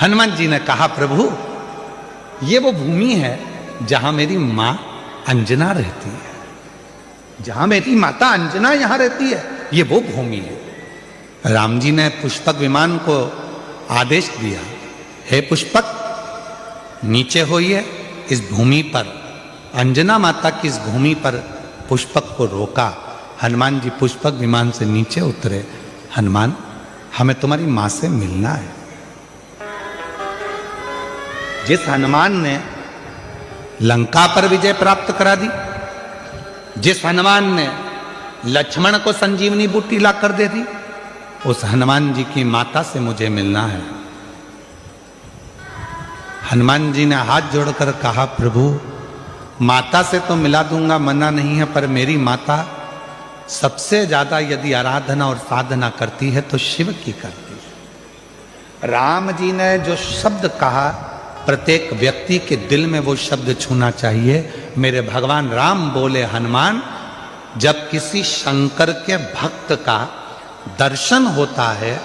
हनुमान जी ने कहा प्रभु ये वो भूमि है जहां मेरी मां अंजना रहती है, जहां मेरी माता अंजना यहां रहती है, ये वो भूमि है। राम जी ने पुष्पक विमान को आदेश दिया, हे पुष्पक नीचे होइए, इस भूमि पर, अंजना माता की इस भूमि पर पुष्पक को रोका। हनुमान जी पुष्पक विमान से नीचे उतरे। हनुमान हमें तुम्हारी मां से मिलना है। जिस हनुमान ने लंका पर विजय प्राप्त करा दी, जिस हनुमान ने लक्ष्मण को संजीवनी बूटी ला कर दे दी, उस हनुमान जी की माता से मुझे मिलना है। हनुमान जी ने हाथ जोड़कर कहा प्रभु माता से तो मिला दूंगा, मना नहीं है, पर मेरी माता सबसे ज्यादा यदि आराधना और साधना करती है तो शिव की करती है। राम जी ने जो शब्द कहा, प्रत्येक व्यक्ति के दिल में वो शब्द छूना चाहिए। मेरे भगवान राम बोले, हनुमान जब किसी शंकर के भक्त का दर्शन होता है,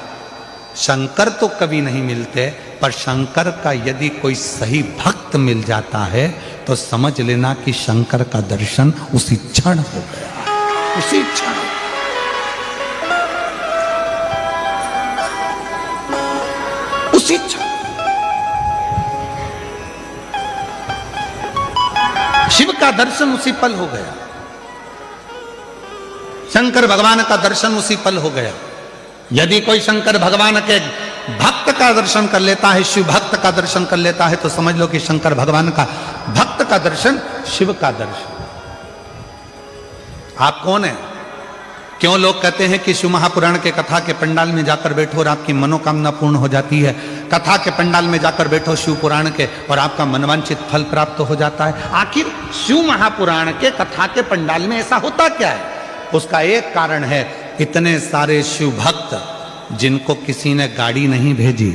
शंकर तो कभी नहीं मिलते, पर शंकर का यदि कोई सही भक्त मिल जाता है तो समझ लेना कि शंकर का दर्शन उसी क्षण हो गया, उसी क्षण। उसी क्षण शिव का दर्शन उसी पल हो गया, शंकर भगवान का दर्शन उसी पल हो गया। यदि कोई शंकर भगवान के भक्त का दर्शन कर लेता है, शिव भक्त का दर्शन कर लेता है, तो समझ लो कि शंकर भगवान का भक्त का दर्शन शिव का दर्शन। आप कौन है? क्यों लोग कहते हैं कि शिव महापुराण के कथा के पंडाल में जाकर बैठो और आपकी मनोकामना पूर्ण हो जाती है, कथा के पंडाल में जाकर बैठो शिव पुराण के और आपका मनवांछित फल प्राप्त हो जाता है। आखिर शिव महापुराण के कथा के पंडाल में ऐसा होता क्या है? उसका एक कारण है, इतने सारे शिव भक्त जिनको किसी ने गाड़ी नहीं भेजी,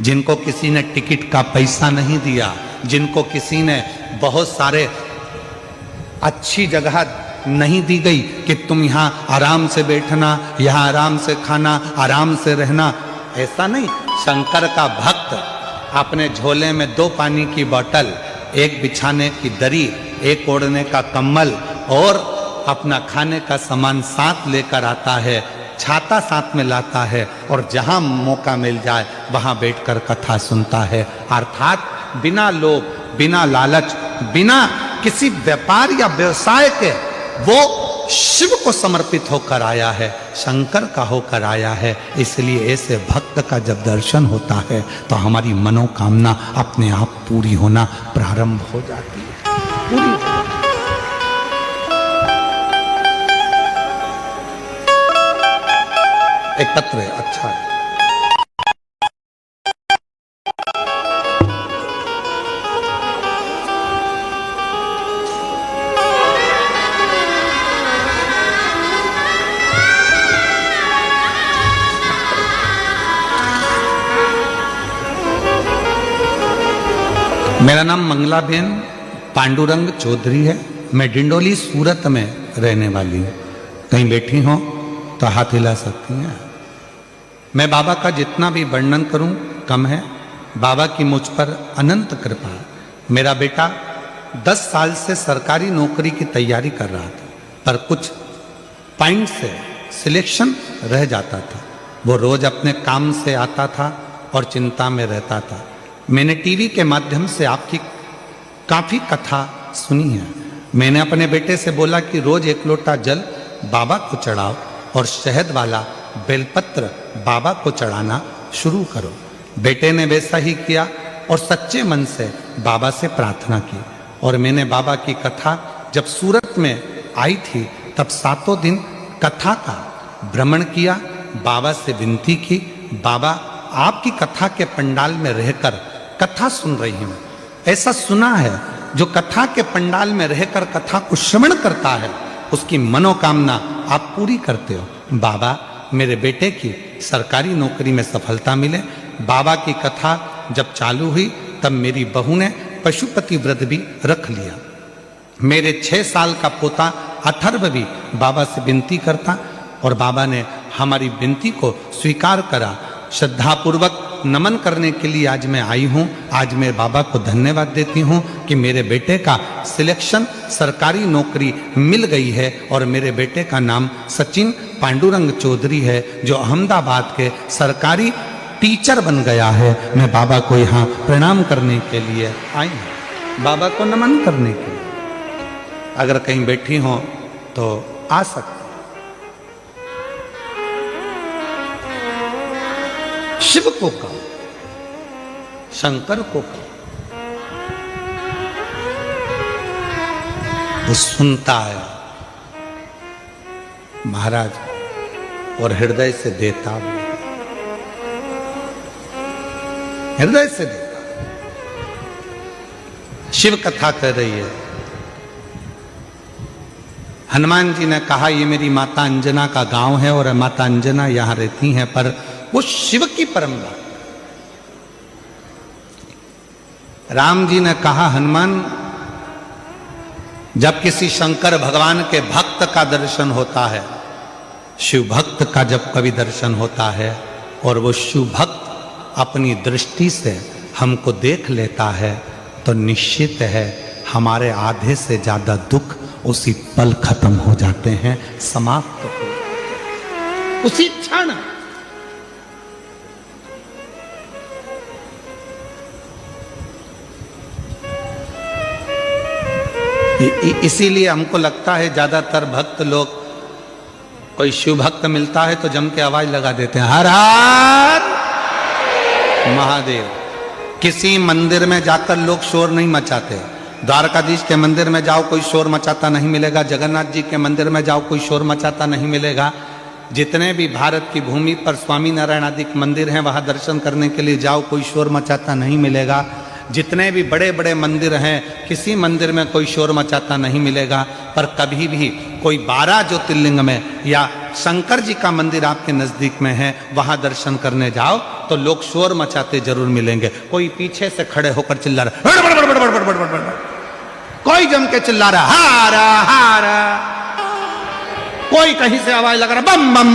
जिनको किसी ने टिकट का पैसा नहीं दिया, जिनको किसी ने बहुत सारे अच्छी जगह नहीं दी गई कि तुम यहाँ आराम से बैठना, यहाँ आराम से खाना, आराम से रहना, ऐसा नहीं। शंकर का भक्त अपने झोले में 2 पानी की बोतल, 1 बिछाने की दरी, 1 ओढ़ने का कंबल और अपना खाने का सामान साथ लेकर आता है, छाता साथ में लाता है और जहां मौका मिल जाए वहां बैठकर कथा सुनता है। अर्थात बिना लोभ, बिना लालच, बिना किसी व्यापार या व्यवसाय के वो शिव को समर्पित होकर आया है, शंकर का होकर आया है। इसलिए ऐसे भक्त का जब दर्शन होता है तो हमारी मनोकामना अपने आप पूरी होना प्रारंभ हो जाती है, पूरी। एक पत्र है, अच्छा है। मेरा नाम मंगलाबेन पांडुरंग चौधरी है। मैं डिंडोली सूरत में रहने वाली हूँ। कहीं बैठी हो तो हाथ हिला सकती हैं। मैं बाबा का जितना भी वर्णन करूं कम है। बाबा की मुझ पर अनंत कृपा है। मेरा बेटा 10 साल से सरकारी नौकरी की तैयारी कर रहा था, पर कुछ पॉइंट से सिलेक्शन रह जाता था। वो रोज अपने काम से आता था और चिंता में रहता था। मैंने टीवी के माध्यम से आपकी काफी कथा सुनी है। मैंने अपने बेटे से बोला कि रोज 1 लोटा जल बाबा को चढ़ाओ और शहद वाला बेलपत्र बाबा को चढ़ाना शुरू करो। बेटे ने वैसा ही किया और सच्चे मन से बाबा से प्रार्थना की। और मैंने बाबा की कथा जब सूरत में आई थी तब 7 दिन कथा का भ्रमण किया, बाबा से विनती की, बाबा आपकी कथा के पंडाल में रहकर कथा सुन रही हूँ। ऐसा सुना है जो कथा के पंडाल में रहकर कथा को श्रवण करता है उसकी मनोकामना आप पूरी करते हो। बाबा मेरे बेटे की सरकारी नौकरी में सफलता मिले। बाबा की कथा जब चालू हुई तब मेरी बहू ने पशुपति व्रत भी रख लिया। मेरे 6 साल का पोता अथर्व भी बाबा से विनती करता और बाबा ने हमारी विनती को स्वीकार करा। श्रद्धापूर्वक नमन करने के लिए आज मैं आई हूँ। आज मैं बाबा को धन्यवाद देती हूँ कि मेरे बेटे का सिलेक्शन सरकारी नौकरी मिल गई है और मेरे बेटे का नाम सचिन पांडुरंग चौधरी है जो अहमदाबाद के सरकारी टीचर बन गया है। मैं बाबा को यहाँ प्रणाम करने के लिए आई हूँ, बाबा को नमन करने के लिए। अगर कहीं बैठी हो तो आ सकते। शिव को कहो, शंकर को कहो, वो सुनता है महाराज और हृदय से देता भी, हृदय से देता। शिव कथा कर रही है। हनुमान जी ने कहा ये मेरी माता अंजना का गांव है और माता अंजना यहां रहती हैं, पर वो शिव की परंपरा। राम जी ने कहा हनुमान जब किसी शंकर भगवान के भक्त का दर्शन होता है, शिव भक्त का जब कभी दर्शन होता है और वो शिव भक्त अपनी दृष्टि से हमको देख लेता है तो निश्चित है हमारे आधे से ज्यादा दुख उसी पल खत्म हो जाते हैं, समाप्त हो उसी क्षण। इसीलिए हमको लगता है ज्यादातर भक्त लोग, कोई शिव भक्त मिलता है तो जम के आवाज लगा देते हैं हर हर महादेव। किसी मंदिर में जाकर लोग शोर नहीं मचाते। द्वारकाधीश के मंदिर में जाओ कोई शोर मचाता नहीं मिलेगा, जगन्नाथ जी के मंदिर में जाओ कोई शोर मचाता नहीं मिलेगा। जितने भी भारत की भूमि पर स्वामी नारायण आदि मंदिर हैं वहाँ दर्शन करने के लिए जाओ, कोई शोर मचाता नहीं मिलेगा। जितने भी बड़े बड़े मंदिर हैं, किसी मंदिर में कोई शोर मचाता नहीं मिलेगा। पर कभी भी कोई 12 ज्योतिर्लिंग में या शंकर जी का मंदिर आपके नज़दीक में है, वहाँ दर्शन करने जाओ तो लोग शोर मचाते जरूर मिलेंगे। कोई पीछे से खड़े होकर चिल्ला रहा, कोई जम के चिल्ला रहा हारा हारा, कोई कहीं से आवाज लगा रहा बम बम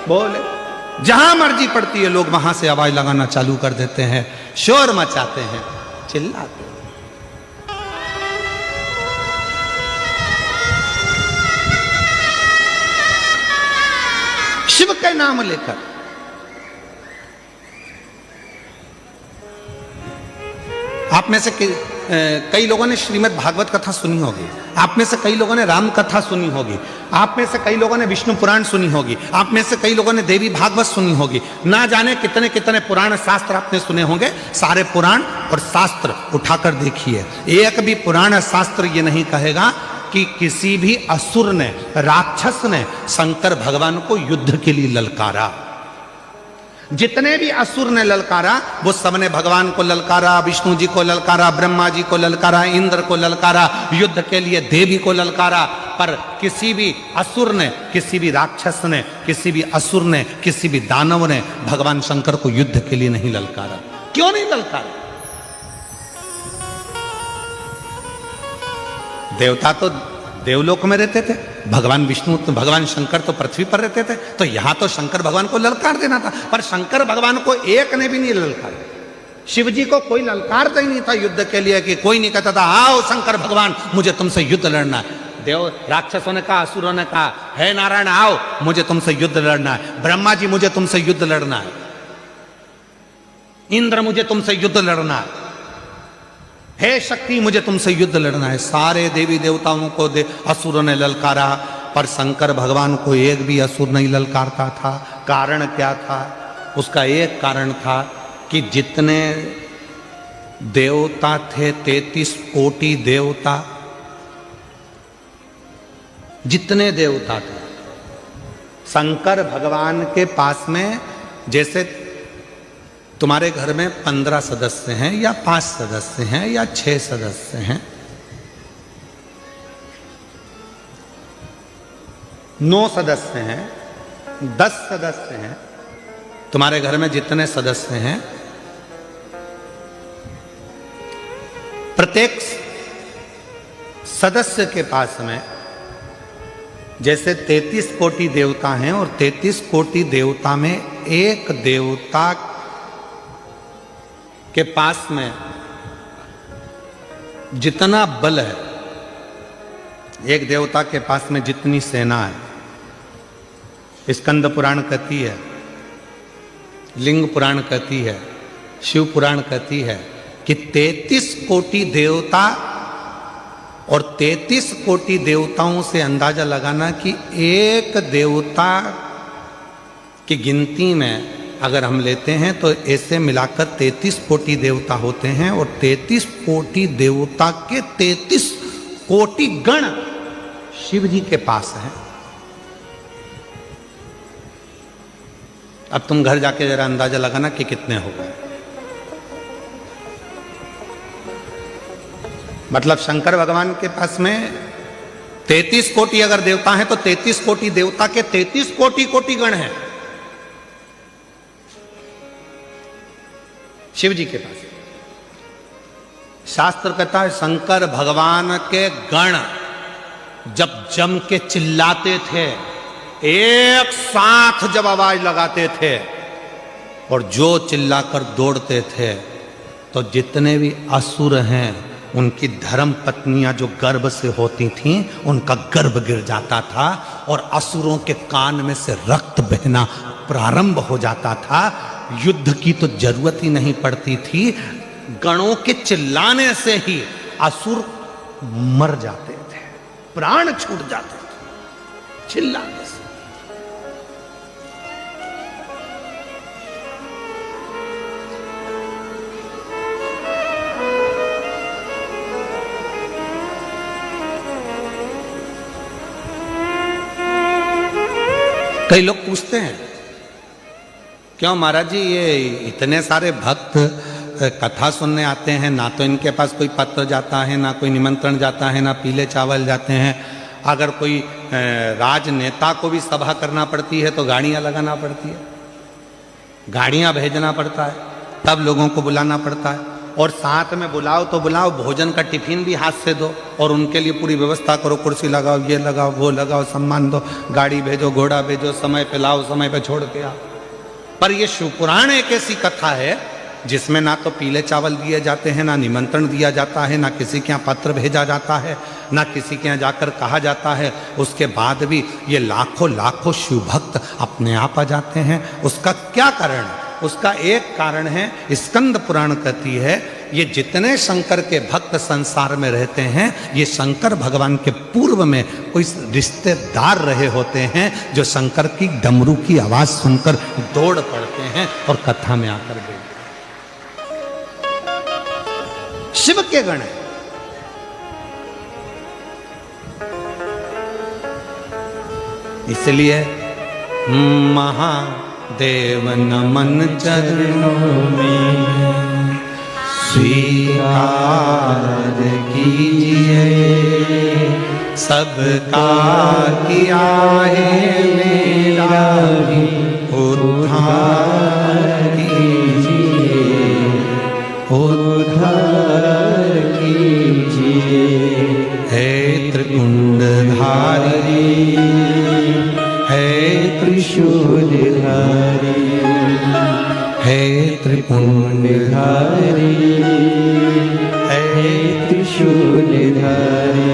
बोले। जहां मर्जी पड़ती है लोग वहां से आवाज लगाना चालू कर देते हैं, शोर मचाते हैं, चिल्लाते हैं। शिव के नाम लेकर आप में से कई लोगों ने श्रीमद् भागवत कथा सुनी होगी, आप में से कई लोगों ने राम कथा सुनी होगी, आप में से कई लोगों ने विष्णु पुराण सुनी होगी, आप में से कई लोगों ने देवी भागवत सुनी होगी। ना जाने कितने कितने पुराण शास्त्र आपने सुने होंगे। सारे पुराण और शास्त्र उठाकर देखिए, एक भी पुराण शास्त्र ये नहीं कहेगा कि किसी भी असुर ने, राक्षस ने शंकर भगवान को युद्ध के लिए ललकारा। जितने भी असुर ने ललकारा वो सबने भगवान को ललकारा, विष्णु जी को ललकारा, ब्रह्मा जी को ललकारा, इंद्र को ललकारा, युद्ध के लिए देवी को ललकारा। पर किसी भी असुर ने, किसी भी राक्षस ने, किसी भी असुर ने, किसी भी दानव ने भगवान शंकर को युद्ध के लिए नहीं ललकारा। क्यों नहीं ललकारा? देवता तो देवलोक में रहते थे, भगवान विष्णु तो भगवान शंकर तो पृथ्वी पर रहते थे, तो यहां तो शंकर भगवान को ललकार देना था। पर शंकर भगवान को एक ने भी नहीं ललकारा। शिव जी को कोई ललकारता ही नहीं था युद्ध के लिए, कि कोई नहीं कहता था आओ शंकर भगवान मुझे तुमसे युद्ध लड़ना है। देव राक्षसों ने कहा, असुरों ने कहा, हे नारायण आओ मुझे तुमसे युद्ध लड़ना है। ब्रह्मा जी मुझे तुमसे युद्ध लड़ना है, इंद्र मुझे तुमसे युद्ध लड़ना है, हे शक्ति मुझे तुमसे युद्ध लड़ना है। सारे देवी देवताओं को असुरों ने ललकारा, पर शंकर भगवान को एक भी असुर नहीं ललकारता था। कारण क्या था? उसका एक कारण था कि जितने देवता थे, 33 कोटि देवता, जितने देवता थे, शंकर भगवान के पास में जैसे तुम्हारे घर में 15 सदस्य हैं या 5 सदस्य हैं या 6 सदस्य हैं, 9 सदस्य हैं, 10 सदस्य हैं, तुम्हारे घर में जितने सदस्य हैं, प्रत्येक सदस्य के पास में जैसे 33 कोटि देवता हैं और 33 कोटि देवता में एक देवता के पास में जितना बल है, एक देवता के पास में जितनी सेना है, स्कंद पुराण कहती है, लिंग पुराण कहती है, शिव पुराण कहती है कि 33 कोटि देवता और 33 कोटि देवताओं से अंदाजा लगाना कि एक देवता की गिनती में अगर हम लेते हैं तो ऐसे मिलाकर 33 कोटि देवता होते हैं और 33 कोटि देवता के 33 कोटि गण शिव जी के पास हैं। अब तुम घर जाके जरा अंदाजा लगाना कि कितने हो गए। मतलब शंकर भगवान के पास में 33 कोटि अगर देवता हैं तो 33 कोटि देवता के 33 कोटि कोटि गण हैं शिव जी के पास। शास्त्र कहता है शंकर भगवान के गण जब जम के चिल्लाते थे, एक साथ जब आवाज लगाते थे और जो चिल्लाकर दौड़ते थे, तो जितने भी असुर हैं उनकी धर्म पत्नियां जो गर्भ से होती थीं उनका गर्भ गिर जाता था और असुरों के कान में से रक्त बहना प्रारंभ हो जाता था। युद्ध की तो जरूरत ही नहीं पड़ती थी, गणों के चिल्लाने से ही असुर मर जाते थे, प्राण छूट जाते थे चिल्लाने से। कई लोग पूछते हैं क्यों महाराज जी ये इतने सारे भक्त कथा सुनने आते हैं, ना तो इनके पास कोई पत्र जाता है, ना कोई निमंत्रण जाता है, ना पीले चावल जाते हैं। अगर कोई राजनेता को भी सभा करना पड़ती है तो गाड़ियां लगाना पड़ती है, गाड़ियां भेजना पड़ता है, तब लोगों को बुलाना पड़ता है। और साथ में बुलाओ तो बुलाओ, भोजन का टिफिन भी हाथ से दो और उनके लिए पूरी व्यवस्था करो, कुर्सी लगाओ, ये लगाओ, वो लगाओ, सम्मान दो, गाड़ी भेजो, घोड़ा भेजो, समय पे लाओ, समय पे छोड़ के आओ। पर ये शिवपुराण एक ऐसी कथा है जिसमें ना तो पीले चावल दिए जाते हैं, ना निमंत्रण दिया जाता है, ना किसी के यहाँ पत्र भेजा जाता है, ना किसी के यहाँ जाकर कहा जाता है। उसके बाद भी ये लाखों लाखों शिव भक्त अपने आप आ जाते हैं। उसका क्या कारण है? उसका एक कारण है, स्कंद पुराण कहती है, ये जितने शंकर के भक्त संसार में रहते हैं, ये शंकर भगवान के पूर्व में कोई रिश्तेदार रहे होते हैं जो शंकर की डमरू की आवाज सुनकर दौड़ पड़ते हैं और कथा में आकर बैठते हैं। शिव के गण है। इसलिए महादेव नमन चरणों में स्वीकार कीजिए, सबका किया है मेरा भी उद्धार कीजिए, उद्धार कीजिए। हे त्रिकुंडधारी, हे त्रिशूलधारी, हे त्रिपुंडधारी, हे त्रिशूलधारी।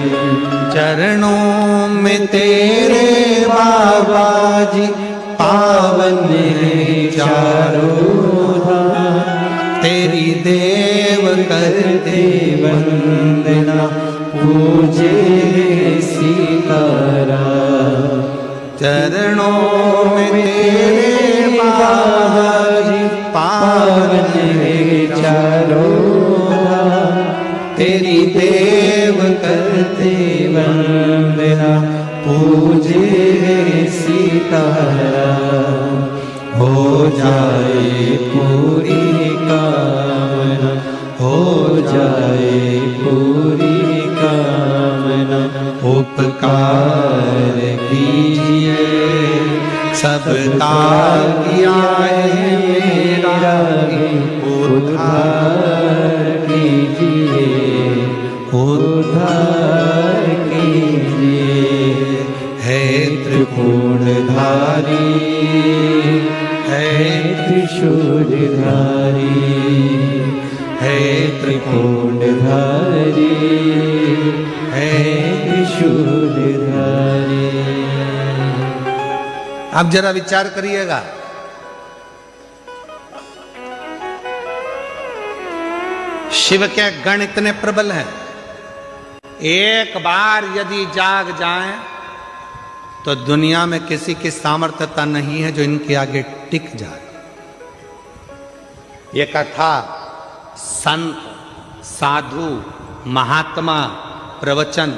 चरणों में तेरे बाबा जी पावन चारों धाम, तेरी देव करते वंदना, पूजे सीताराम। चरणों में तेरे बाबा जी पावन चारों धाम, तेरी देव करते वंदना, पूजे सीताराम। हो जाए पूरी कामना, हो जाए पूरी कामना, उपकार कीजिए, सबका किया है मेरा उद्धार कीजिए, उद्धार कीजिए। हे त्रिपुंडधारी, हे त्रिशूलधारी, हे त्रिपुंडधारी, हे त्रिशूलधारी। आप जरा विचार करिएगा, शिव के गण इतने प्रबल हैं, एक बार यदि जाग जाएं तो दुनिया में किसी की सामर्थ्यता नहीं है जो इनके आगे टिक जाए। ये कथा संत, साधु, महात्मा प्रवचन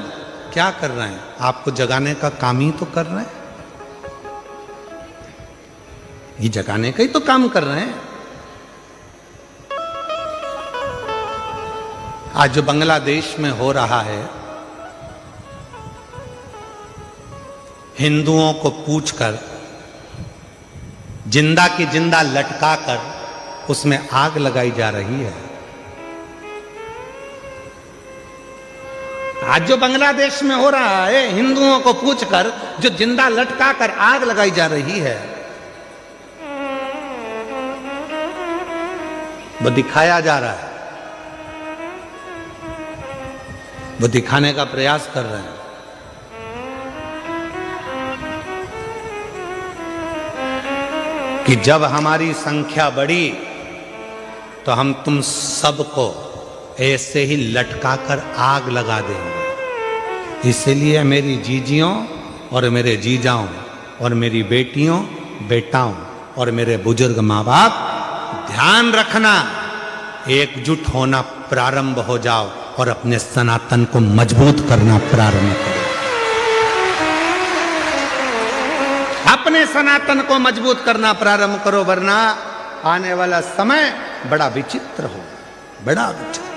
क्या कर रहे हैं? आपको जगाने का काम ही तो कर रहे हैं, ये जगाने का ही तो काम कर रहे हैं। आज जो बांग्लादेश में हो रहा है, हिंदुओं को पूछकर जिंदा की जिंदा लटकाकर उसमें आग लगाई जा रही है। आज जो बांग्लादेश में हो रहा है, हिंदुओं को पूछकर जो जिंदा लटकाकर आग लगाई जा रही है, वो दिखाया जा रहा है, वो दिखाने का प्रयास कर रहे हैं। कि जब हमारी संख्या बढ़ी तो हम तुम सबको ऐसे ही लटकाकर आग लगा देंगे। इसलिए मेरी जीजियों और मेरे जीजाओं और मेरी बेटियों, बेटाओं और मेरे बुजुर्ग माँ बाप, ध्यान रखना, एकजुट होना प्रारंभ हो जाओ और अपने सनातन को मजबूत करना प्रारंभ करो। अपने सनातन को मजबूत करना प्रारंभ करो, वरना आने वाला समय बड़ा विचित्र हो, बड़ा विचित्र।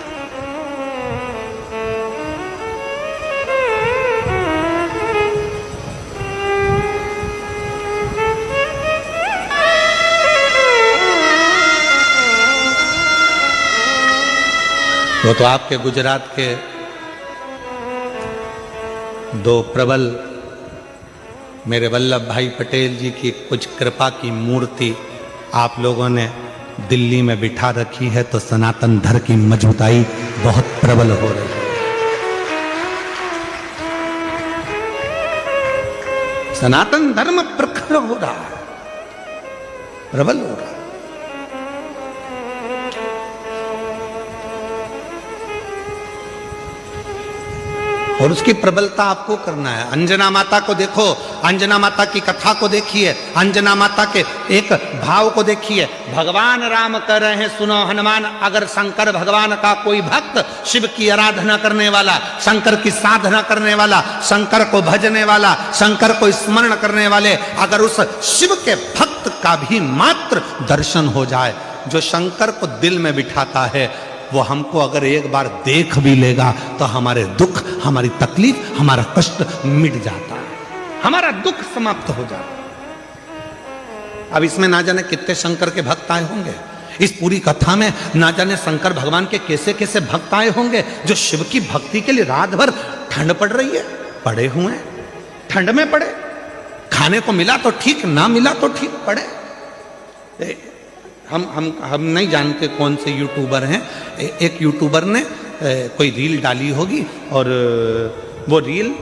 वो तो आपके गुजरात के दो प्रबल मेरे वल्लभ भाई पटेल जी की कुछ कृपा की मूर्ति आप लोगों ने दिल्ली में बिठा रखी है, तो सनातन धर्म की मजबूताई बहुत प्रबल हो रही है। सनातन धर्म प्रखर हो रहा है, प्रबल हो रहा है। और उसकी प्रबलता आपको करना है। अंजना माता को देखो, अंजना माता की कथा को देखिए, अंजना माता के एक भाव को देखिए। भगवान राम कह रहे हैं, सुनो हनुमान, अगर शंकर भगवान का कोई भक्त, शिव की आराधना करने वाला, शंकर की साधना करने वाला, शंकर को भजने वाला, शंकर को स्मरण करने वाले, अगर उस शिव के भक्त का भी मात्र दर्शन हो जाए, जो शंकर को दिल में बिठाता है, वो हमको अगर एक बार देख भी लेगा तो हमारे दुख, हमारी तकलीफ, हमारा कष्ट मिट जाता है, हमारा दुख समाप्त हो जाता है। अब इसमें ना जाने कितने शंकर के भक्त आए होंगे, इस पूरी कथा में ना जाने शंकर भगवान के कैसे कैसे भक्त आए होंगे, जो शिव की भक्ति के लिए रात भर ठंड पड़ रही है, पड़े हुए हैं, ठंड में पड़े, खाने को मिला तो ठीक, ना मिला तो ठीक, पड़े। हम नहीं जानते कौन से यूट्यूबर हैं, एक यूट्यूबर ने कोई रील डाली होगी, और वो रील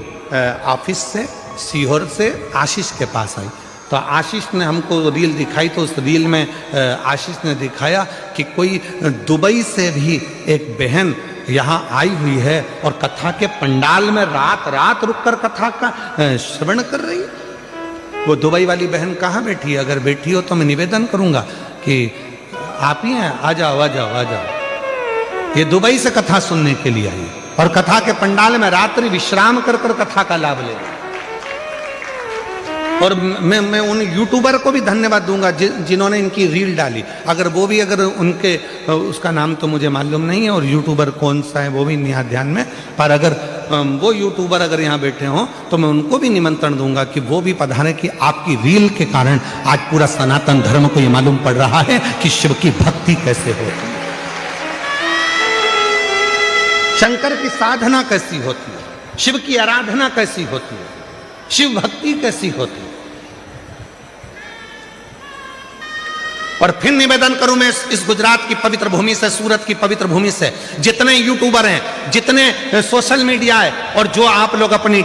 ऑफिस से, सीहोर से आशीष के पास आई। तो आशीष ने हमको रील दिखाई, तो उस रील में आशीष ने दिखाया कि कोई दुबई से भी एक बहन यहाँ आई हुई है और कथा के पंडाल में रात रात रुककर कथा का श्रवण कर रही है। वो दुबई वाली बहन कहाँ बैठी है? अगर बैठी हो तो मैं निवेदन करूंगा कि आप ही हैं, आ जाओ आ जाओ आ जाओ। ये दुबई से कथा सुनने के लिए आई और कथा के पंडाल में रात्रि विश्राम कर कर कथा का लाभ ले। और मैं उन यूट्यूबर को भी धन्यवाद दूंगा जिन्होंने इनकी रील डाली। अगर वो भी, अगर उनके, उसका नाम तो मुझे मालूम नहीं है और यूट्यूबर कौन सा है वो भी नहीं है ध्यान में, पर अगर वो यूट्यूबर अगर यहाँ बैठे हों तो मैं उनको भी निमंत्रण दूंगा कि वो भी पधारें, कि आपकी रील के कारण आज पूरा सनातन धर्म को ये मालूम पड़ रहा है कि शिव की भक्ति कैसे होती है, शंकर की साधना कैसी होती है, शिव की आराधना कैसी होती है, शिव भक्ति कैसी होती है। और फिर निवेदन करूं मैं इस गुजरात की पवित्र भूमि से, सूरत की पवित्र भूमि से, जितने यूट्यूबर हैं, जितने सोशल मीडिया है, और जो आप लोग अपनी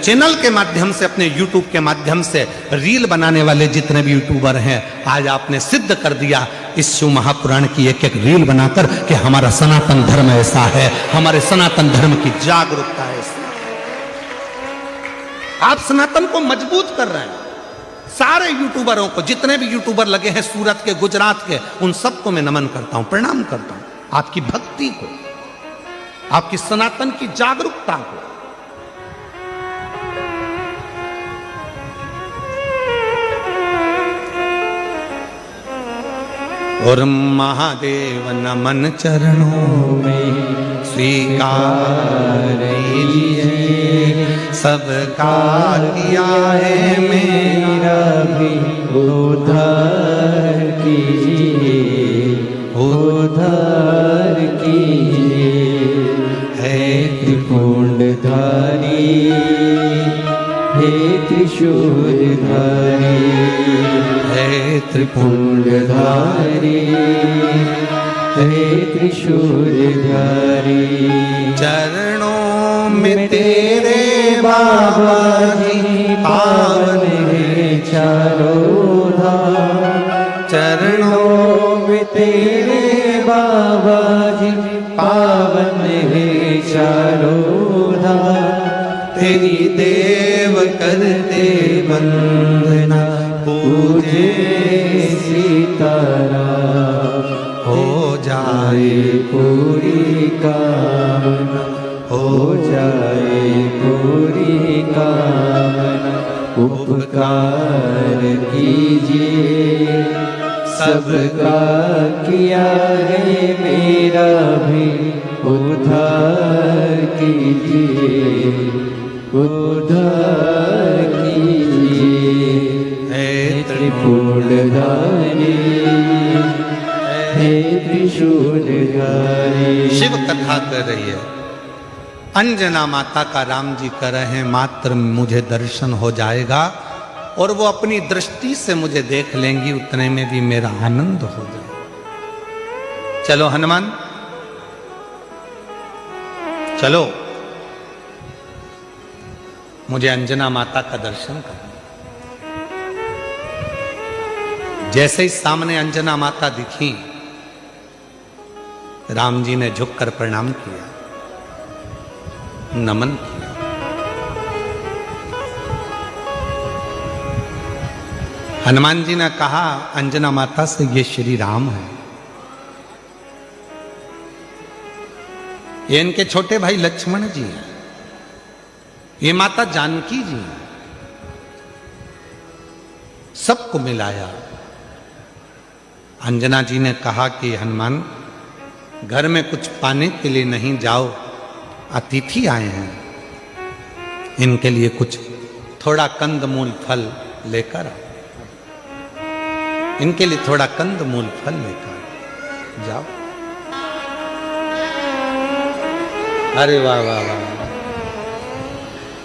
चैनल के माध्यम से, अपने यूट्यूब के माध्यम से रील बनाने वाले जितने भी यूट्यूबर हैं, आज आपने सिद्ध कर दिया इस शिव महापुराण की एक एक रील बनाकर कि हमारा सनातन धर्म ऐसा है, हमारे सनातन धर्म की जागरूकता है। आप सनातन को मजबूत कर रहे हैं। सारे यूट्यूबरों को, जितने भी यूट्यूबर लगे हैं सूरत के, गुजरात के, उन सबको मैं नमन करता हूं, प्रणाम करता हूं, आपकी भक्ति को, आपकी सनातन की जागरूकता को। और महादेव नमन चरणों में स्वीकार लीजिए, सबका किया है मेरा भी उद्धार कीजिए, उद्धार कीजिए। है त्रिपुंडधारी, हे त्रिशूलधारी, हे त्रिपुंडधारी, हे त्रिशूलधारी। चरणों में तेरे बाबा जी पावन है चारों धाम, चरणों में तेरे बाबा जी पावन है चारों धाम। तेरी देव करते वंदना, पूजे सीताराम, हो जाए पूरी कामना, हो जाए पूरी कामना। उपकार कीजिए। सबका किया है मेरा भी उद्धार कीजिए, उद्धार कीजिए। हे त्रिशूलधारी, हे त्रिशूलधारी। शिव कथा कर रही है, अंजना माता का राम जी कर रहे हैं, मात्र मुझे दर्शन हो जाएगा और वो अपनी दृष्टि से मुझे देख लेंगी, उतने में भी मेरा आनंद हो जाएगा। चलो हनुमान चलो, मुझे अंजना माता का दर्शन करना। जैसे ही सामने अंजना माता दिखी, राम जी ने झुककर प्रणाम किया, नमन किया। हनुमान जी ने कहा अंजना माता से, ये श्री राम है, ये इनके छोटे भाई लक्ष्मण जी हैं, ये माता जानकी जी हैं। सबको मिलाया। अंजना जी ने कहा कि हनुमान, घर में कुछ पाने के लिए नहीं, जाओ, अतिथि आए हैं, इनके लिए कुछ थोड़ा कंदमूल फल लेकर आओ, इनके लिए थोड़ा कंदमूल फल लेकर जाओ। अरे वाह वाह वाह।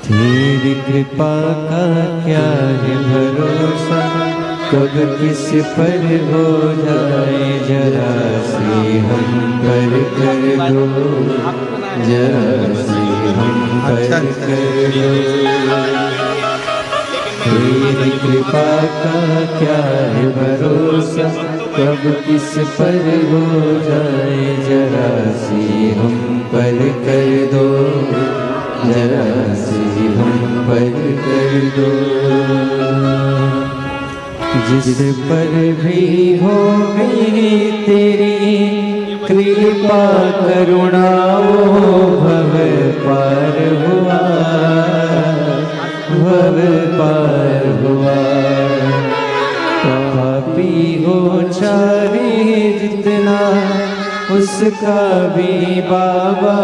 तेरी कृपा का क्या है भरोसा, कब किस पर हो जाए जरा सी हम पर कर दो, जरा सी हम पर कर दो। तेरी कृपा का क्या है भरोसा, कब किस पर हो जाए जरा सी हम पर कर दो, जरा सी हम पर कर दो। जिस पर भी हो गई तेरी कृपा करुणा, वो भव पार हुआ, भव पार हुआ। पापी हो चाहे जितना, उसका भी बाबा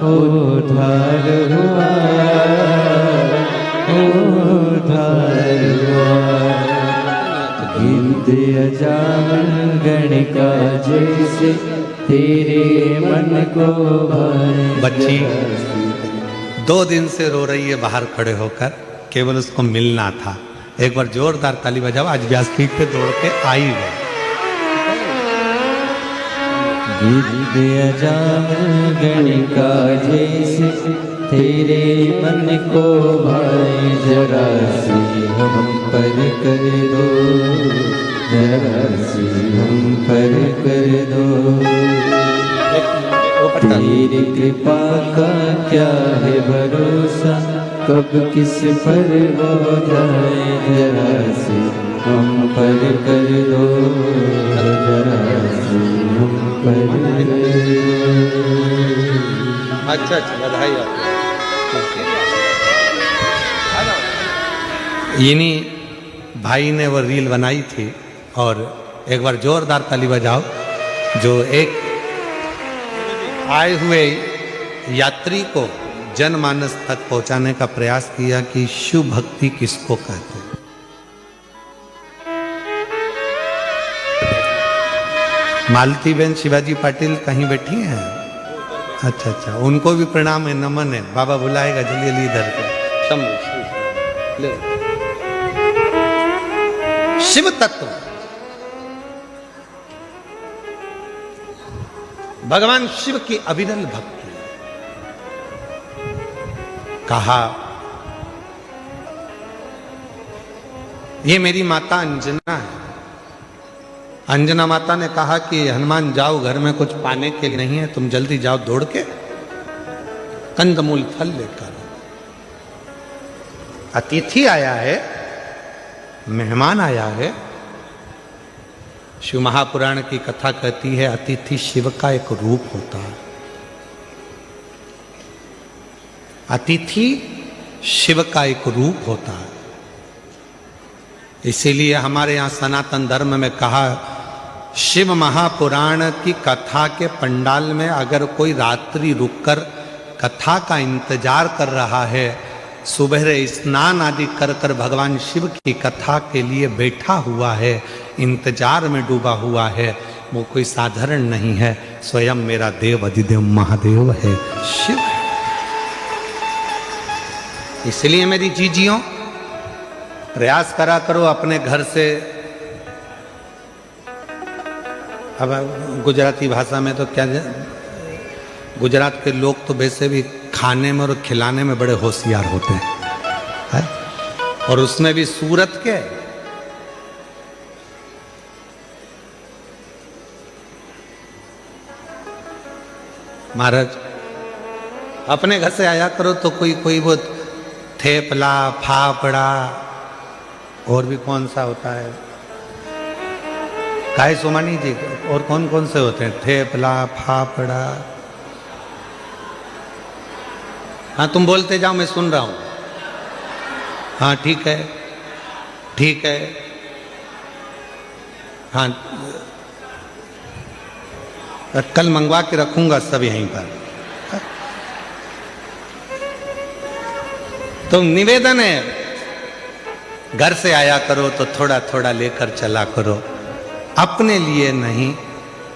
उद्धार हुआ, उद्धार हुआ। गिद्ध अजामन गणिका जैसे तेरे मन को भाए। बच्ची 2 दिन से रो रही है बाहर खड़े होकर, केवल उसको मिलना था। एक बार जोरदार ताली बजाओ, आज व्यासपीठ पे दौड़ के आई है। गिद्ध अजामन गणिका जैसे तेरे मन को भाए, जरा सी हम पर कर दो, जरा सी हम पर कर दो। तेरी कृपा का क्या है भरोसा, कब किस पर हो जाए जरा सी हम पर कर दो, जरा सी हम पर कर दो। अच्छा अच्छा, बधाई आपको। इन्हीं भाई ने वो रील बनाई थी, और एक बार जोरदार ताली बजाओ। जो एक आए हुए यात्री को जनमानस तक पहुंचाने का प्रयास किया कि शिव भक्ति किसको कहते हैं। मालती बहन शिवाजी पाटिल कहीं बैठी हैं? अच्छा अच्छा, उनको भी प्रणाम है, नमन है। बाबा बुलाएगा, जल्दी जल्दी इधर के शंभू ले। शिव तत्व भगवान शिव की अविरल भक्ति। कहा ये मेरी माता अंजना है। अंजना माता ने कहा कि हनुमान जाओ, घर में कुछ पाने के लिए नहीं है, तुम जल्दी जाओ दौड़ के कंदमूल फल लेकर। अतिथि आया है, मेहमान आया है। शिव महापुराण की कथा कहती है अतिथि शिव का एक रूप होता है। अतिथि शिव का एक रूप होता है। इसीलिए हमारे यहाँ सनातन धर्म में कहा, शिव महापुराण की कथा के पंडाल में अगर कोई रात्रि रुककर कथा का इंतजार कर रहा है, सुबह स्नान आदि कर कर भगवान शिव की कथा के लिए बैठा हुआ है, इंतजार में डूबा हुआ है, वो कोई साधारण नहीं है, स्वयं मेरा देव अधिदेव महादेव है, शिव है। इसलिए मेरी जीजियों, प्रयास करा करो अपने घर से। अब गुजराती भाषा में तो क्या, गुजरात के लोग तो वैसे भी खाने में और खिलाने में बड़े होशियार होते हैं, और उसमें भी सूरत के। महाराज अपने घर से आया करो तो कोई वो थेपला, फाफड़ा, और भी कौन सा होता है, काहे सोमानी जी, और कौन कौन से होते हैं, थेपला, फाफड़ा। हाँ तुम बोलते जाओ, मैं सुन रहा हूं। हाँ ठीक है, ठीक है। हाँ कल मंगवा के रखूंगा सब यहीं पर। तो निवेदन है, घर से आया करो तो थोड़ा थोड़ा लेकर चला करो, अपने लिए नहीं,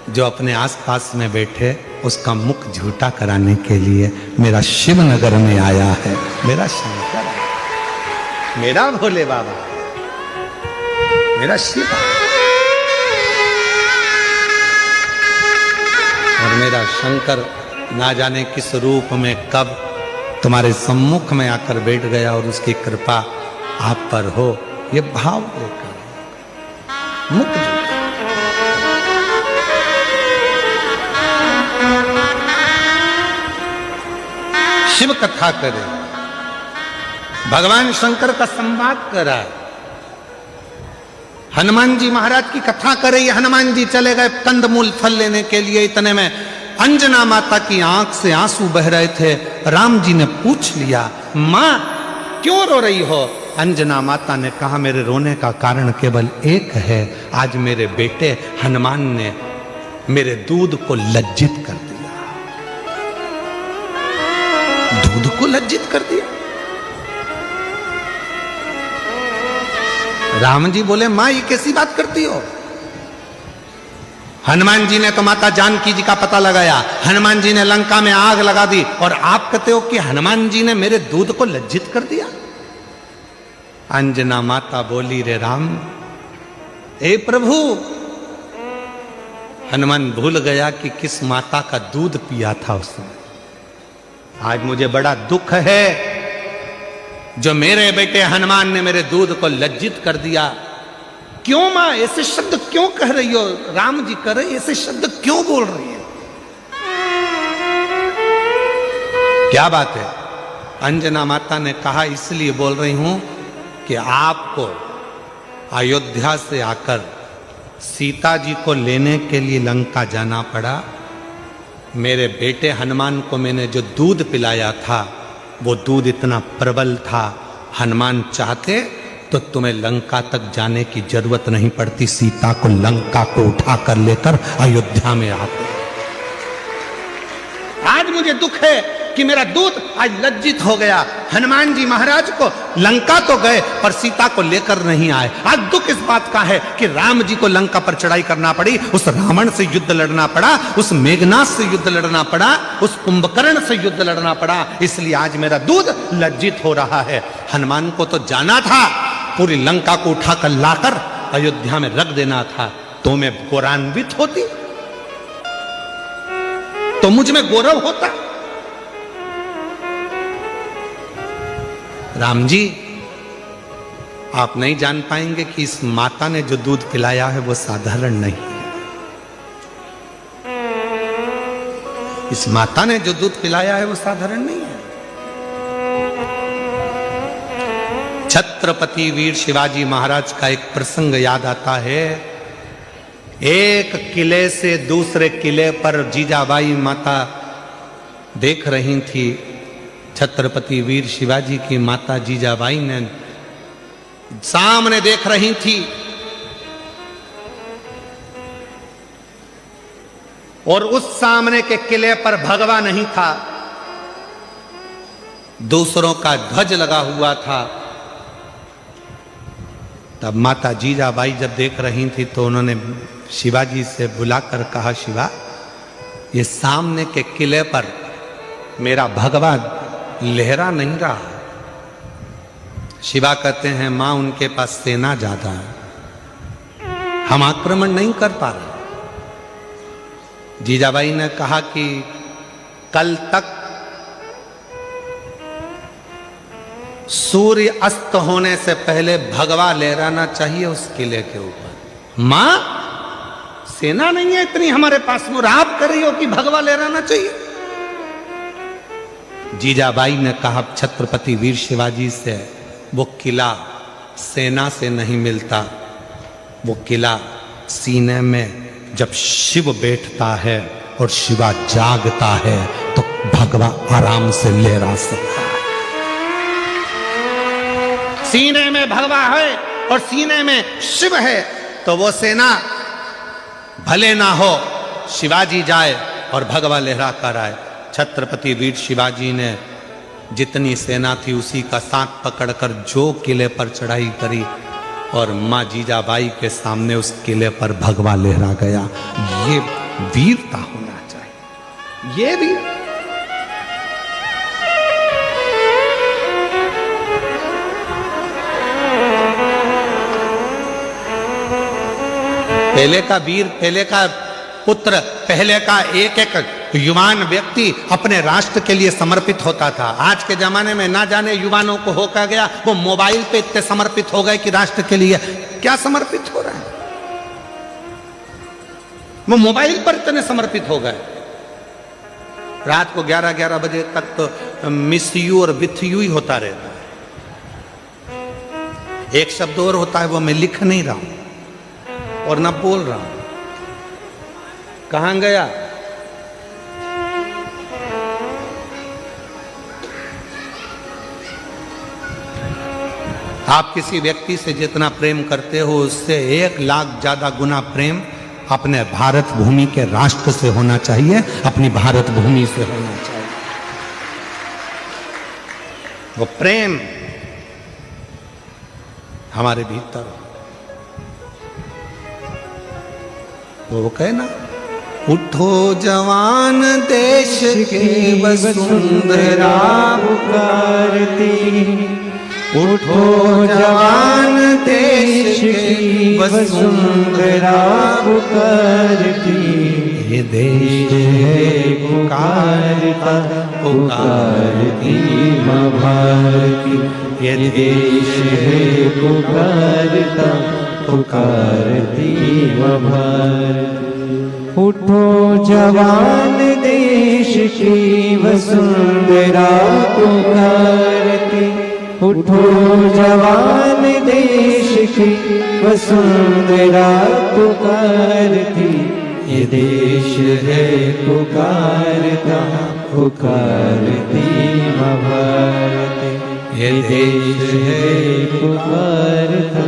जो अपने आसपास में बैठे उसका मुख झूठा कराने के लिए मेरा शिवनगर में आया है, मेरा शंकर, मेरा भोले बाबा, मेरा शिव, और मेरा शंकर ना जाने किस रूप में कब तुम्हारे सम्मुख में आकर बैठ गया, और उसकी कृपा आप पर हो, ये भाव लेकर मुख झूठा। शिव कथा करे, भगवान शंकर का संवाद करा, हनुमान जी महाराज की कथा करे। ये हनुमान जी चले गए कंदमूल फल लेने के लिए, इतने में अंजना माता की आंख से आंसू बह रहे थे। राम जी ने पूछ लिया, मां क्यों रो रही हो? अंजना माता ने कहा, मेरे रोने का कारण केवल एक है, आज मेरे बेटे हनुमान ने मेरे दूध को लज्जित कर दिया। दूध को लज्जित कर दिया? राम जी बोले, मां ये कैसी बात करती हो? हनुमान जी ने तो माता जानकी जी का पता लगाया, हनुमान जी ने लंका में आग लगा दी, और आप कहते हो कि हनुमान जी ने मेरे दूध को लज्जित कर दिया? अंजना माता बोली, रे राम, हे प्रभु, हनुमान भूल गया कि किस माता का दूध पिया था उसने। आज मुझे बड़ा दुख है जो मेरे बेटे हनुमान ने मेरे दूध को लज्जित कर दिया। क्यों मां ऐसे शब्द क्यों कह रही हो? राम जी कह रहे, ऐसे शब्द क्यों बोल रही है? क्या बात है? अंजना माता ने कहा, इसलिए बोल रही हूं कि आपको अयोध्या से आकर सीता जी को लेने के लिए लंका जाना पड़ा। मेरे बेटे हनुमान को मैंने जो दूध पिलाया था, वो दूध इतना प्रबल था, हनुमान चाहते तो तुम्हें लंका तक जाने की जरूरत नहीं पड़ती, सीता को लंका को उठाकर लेकर अयोध्या में आते। आज मुझे दुख है कि मेरा दूध आज लज्जित हो गया। हनुमान जी महाराज को लंका तो गए पर सीता को लेकर नहीं आए। आज दुख इस बात का है कि राम जी को लंका पर चढ़ाई करना पड़ी, उस रावण से युद्ध लड़ना पड़ा, उस मेघनाथ से युद्ध लड़ना पड़ा, उस कुंभकर्ण से युद्ध लड़ना पड़ा। इसलिए आज मेरा दूध लज्जित हो रहा है। हनुमान को तो जाना था, पूरी लंका को उठाकर लाकर अयोध्या में रख देना था, तो मैं गौरवान्वित होती, तो मुझ में गौरव होता। राम जी, आप नहीं जान पाएंगे कि इस माता ने जो दूध पिलाया है वो साधारण नहीं है। इस माता ने जो दूध पिलाया है वो साधारण नहीं है। छत्रपति वीर शिवाजी महाराज का एक प्रसंग याद आता है। एक किले से दूसरे किले पर जीजाबाई माता देख रही थी। छत्रपति वीर शिवाजी की माता जीजाबाई ने सामने देख रही थी और उस सामने के किले पर भगवा नहीं था, दूसरों का ध्वज लगा हुआ था। तब माता जीजाबाई जब देख रही थी तो उन्होंने शिवाजी से बुलाकर कहा, शिवा, ये सामने के किले पर मेरा भगवा लहरा नहीं रहा। शिवा कहते हैं, मां, उनके पास सेना ज्यादा है, हम आक्रमण नहीं कर पा रहे। जीजाबाई ने कहा कि कल तक सूर्य अस्त होने से पहले भगवा लहराना चाहिए उस किले के ऊपर। मां, सेना नहीं है इतनी हमारे पास, वो आप कर रही हो कि भगवा लहराना चाहिए। जीजाबाई ने कहा, छत्रपति वीर शिवाजी से वो किला सेना से नहीं मिलता, वो किला सीने में जब शिव बैठता है और शिवा जागता है तो भगवा आराम से लहरा सकता है। सीने में भगवा है और सीने में शिव है तो वो सेना भले ना हो, शिवाजी जाए और भगवा लहरा कर आए। छत्रपति वीर शिवाजी ने जितनी सेना थी उसी का साथ पकड़कर जो किले पर चढ़ाई करी और मां जीजाबाई के सामने उस किले पर भगवा लहरा गया। ये वीरता होना चाहिए, ये वीर। पहले का वीर, पहले का पुत्र, पहले का एक एक युवान व्यक्ति अपने राष्ट्र के लिए समर्पित होता था। आज के जमाने में ना जाने युवानों को हो क्या गया, वो मोबाइल पे इतने समर्पित हो गए कि राष्ट्र के लिए क्या समर्पित हो रहा है, वो मोबाइल पर इतने समर्पित हो गए। रात को 11-11 बजे तक तो मिस यू और विथ यू ही होता रहता है। एक शब्द और होता है, वो मैं लिख नहीं रहा हूं और ना बोल रहा हूं। कहां गया? आप किसी व्यक्ति से जितना प्रेम करते हो उससे 1 लाख ज्यादा गुना प्रेम अपने भारत भूमि के राष्ट्र से होना चाहिए, अपनी भारत भूमि से होना चाहिए। वो प्रेम हमारे भीतर, वो कहे ना, उठो जवान देश के वसुंधरा पुकारती, उठो जवान देश की वसुंधरा पुकारती। ये देश है पुकारता, पुकारती माँ भारती। ये देश है पुकारता, पुकारती माँ भारती। उठो जवान देश की वसुंधरा पुकारती, उठो जवान देश की वसुंधरा पुकारती। ये देश है पुकारता, पुकारती माँ भारती। ये देश है पुकारता,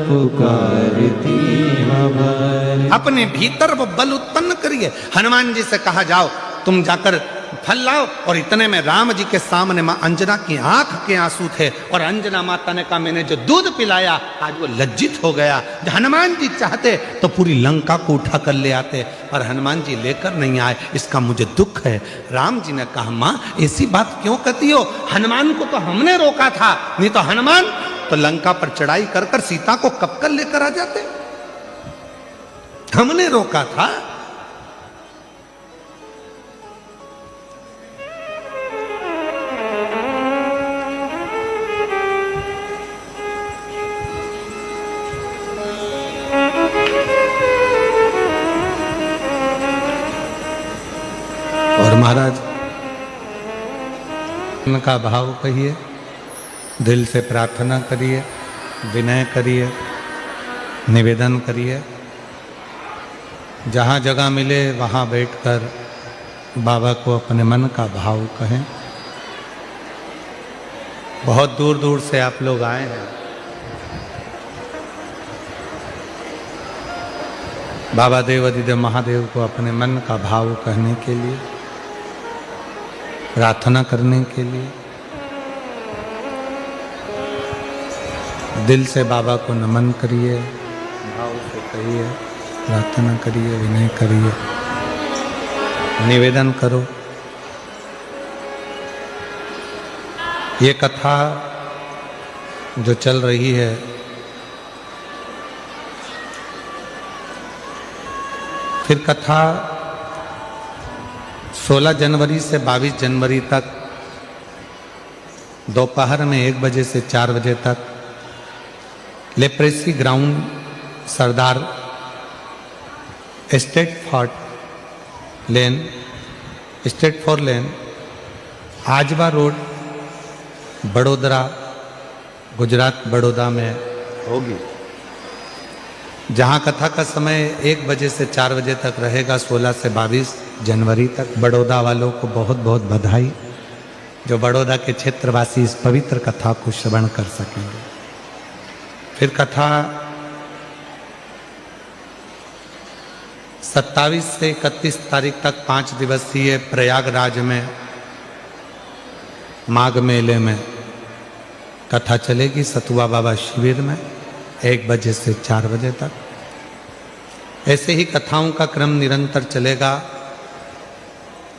पुकारती माँ भारती। अपने भीतर वो बल उत्पन्न करिए। हनुमान जी से कहा, जाओ तुम जाकर फल लाओ, और इतने में राम जी के सामने मां अंजना की आंख के आंसू थे और अंजना माता ने कहा, मैंने जो दूध पिलाया, आज वो लज्जित हो गया। हनुमान जी चाहते तो पूरी लंका को उठा कर ले आते, पर हनुमान जी लेकर नहीं आए, इसका मुझे दुख है। राम जी ने कहा, मां ऐसी बात क्यों कहती हो, हनुमान को तो हमने रोका था, नहीं तो हनुमान तो लंका पर चढ़ाई कर कर सीता को कब कर लेकर आ जाते, हमने रोका था। और महाराज उनका भाव कहिए, दिल से प्रार्थना करिए, विनय करिए, निवेदन करिए। जहाँ जगह मिले वहाँ बैठकर बाबा को अपने मन का भाव कहें। बहुत दूर दूर से आप लोग आए हैं, बाबा देवादिदेव महादेव को अपने मन का भाव कहने के लिए, प्रार्थना करने के लिए दिल से बाबा को नमन करिए, भाव से कहिए, प्रार्थना करिए, विनय करिए, निवेदन करो। ये कथा जो चल रही है फिर कथा 16 जनवरी से 22 जनवरी तक दोपहर में 1 बजे से 4 बजे तक leprosy ground Sardar state for lane Ajwa road Vadodara Gujarat Baroda में होगी, जहां कथा का समय 1 बजे से 4 बजे तक रहेगा। 16 से 22 जनवरी तक बड़ौदा वालों को बहुत बहुत बधाई, जो बड़ौदा के क्षेत्रवासी इस पवित्र कथा को श्रवण कर सकेंगे। फिर कथा 27 से 31 तारीख तक 5 दिवसीय प्रयागराज में माघ मेले में कथा चलेगी सतुआ बाबा शिविर में 1 बजे से 4 बजे तक। ऐसे ही कथाओं का क्रम निरंतर चलेगा।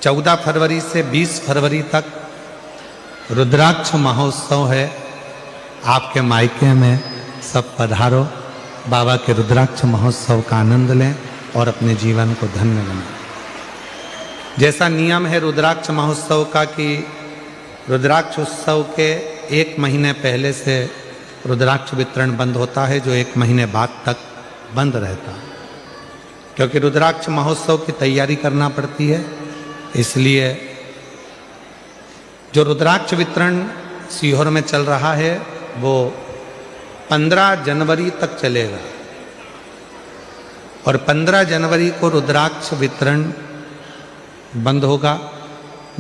14 फरवरी से 20 फरवरी तक रुद्राक्ष महोत्सव है। आपके मायके में सब पधारो, बाबा के रुद्राक्ष महोत्सव का आनंद लें और अपने जीवन को धन्य बनाएं। जैसा नियम है रुद्राक्ष महोत्सव का कि रुद्राक्ष उत्सव के 1 महीने पहले से रुद्राक्ष वितरण बंद होता है, जो 1 महीने बाद तक बंद रहता है, क्योंकि रुद्राक्ष महोत्सव की तैयारी करना पड़ती है। इसलिए जो रुद्राक्ष वितरण सीहोर में चल रहा है वो 15 जनवरी तक चलेगा और 15 जनवरी को रुद्राक्ष वितरण बंद होगा,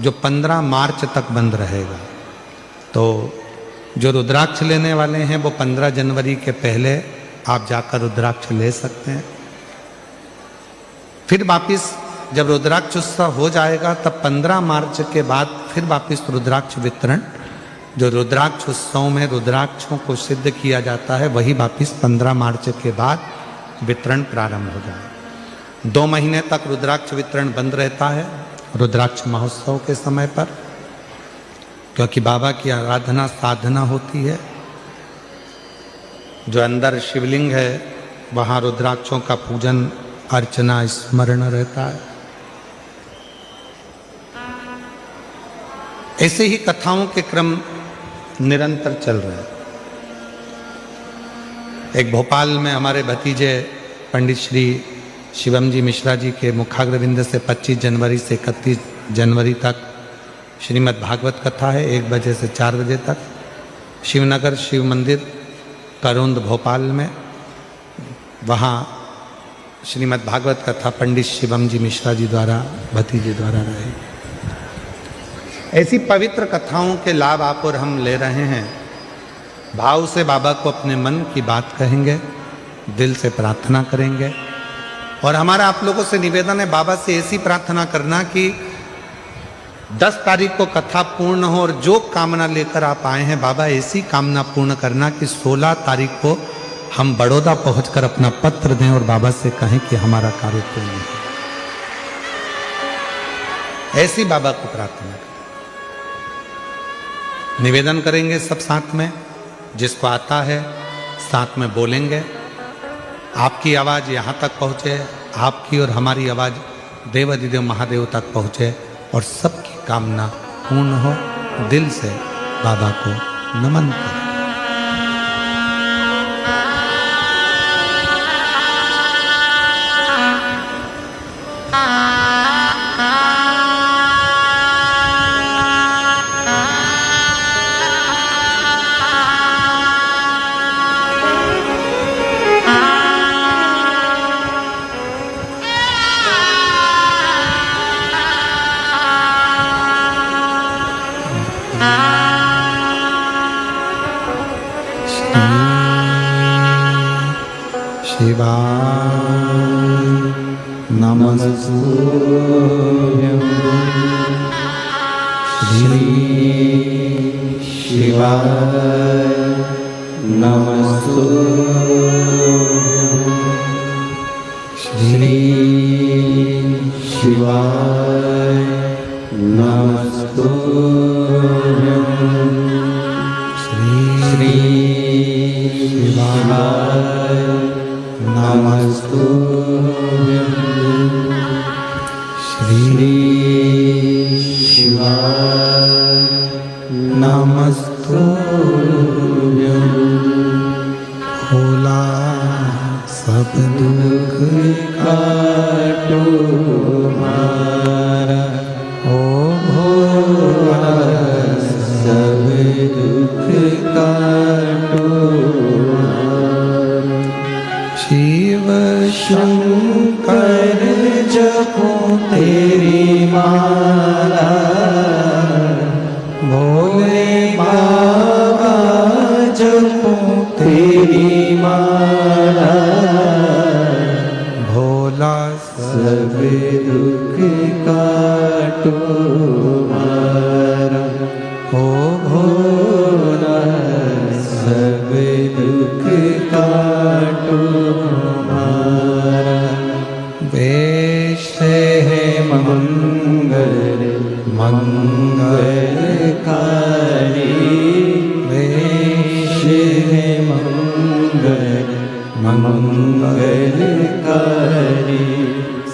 जो 15 मार्च तक बंद रहेगा। तो जो रुद्राक्ष लेने वाले हैं वो 15 जनवरी के पहले आप जाकर रुद्राक्ष ले सकते हैं। फिर वापिस जब रुद्राक्ष उत्सव हो जाएगा तब 15 मार्च के बाद फिर वापिस रुद्राक्ष वितरण, जो रुद्राक्ष उत्सव में रुद्राक्षों को सिद्ध किया जाता है, वही वापिस 15 मार्च के बाद वितरण प्रारंभ हो जाए। 2 महीने तक रुद्राक्ष वितरण बंद रहता है रुद्राक्ष महोत्सव के समय पर, क्योंकि बाबा की आराधना साधना होती है। जो अंदर शिवलिंग है वहाँ रुद्राक्षों का पूजन अर्चना स्मरण रहता है। ऐसे ही कथाओं के क्रम निरंतर चल रहे हैं। एक भोपाल में हमारे भतीजे पंडित श्री शिवम जी मिश्रा जी के मुखाग्रविंद से 25 जनवरी से 31 जनवरी तक श्रीमद् भागवत कथा है 1 बजे से 4 बजे तक। शिवनगर शिव मंदिर करोंद भोपाल में, वहाँ श्रीमद् भागवत कथा पंडित शिवम जी मिश्रा जी द्वारा भतीजे द्वारा रहेगी। ऐसी पवित्र कथाओं के लाभ आप और हम ले रहे हैं। भाव से बाबा को अपने मन की बात कहेंगे, दिल से प्रार्थना करेंगे। और हमारा आप लोगों से निवेदन है बाबा से ऐसी प्रार्थना करना कि 10 तारीख को कथा पूर्ण हो, और जो कामना लेकर आप आए हैं बाबा ऐसी कामना पूर्ण करना कि 16 तारीख को हम बड़ौदा पहुंचकर अपना पत्र दें और बाबा से कहें कि हमारा कार्य पूर्ण हो। ऐसी बाबा को प्रार्थना करें, निवेदन करेंगे सब साथ में। जिसको आता है साथ में बोलेंगे। आपकी आवाज़ यहाँ तक पहुँचे, आपकी और हमारी आवाज़ देवादिदेव महादेव तक पहुँचे और सबकी कामना पूर्ण हो। दिल से बाबा को नमन करें। शिवाय नमस्तुभ्यं श्री शिवाय नमस्तुभ्यं श्री शिवाय नमस्तुभ्यं श्री शिवाय नमस्तुभ्यं श्री शिवाय नमस्तुभ्यं भोला सब दुख काटो हमारा ओ भोला सब दुख काटो हमारा शिव शंकर जपो तेरी माला भोले बाबा जपो तेरी माला भोला सब दुख काटो हमारा ओ भोला सब दुख काटो हमारा वेश है मंगल मंगलकारी वेश है मंगल मंगलकारी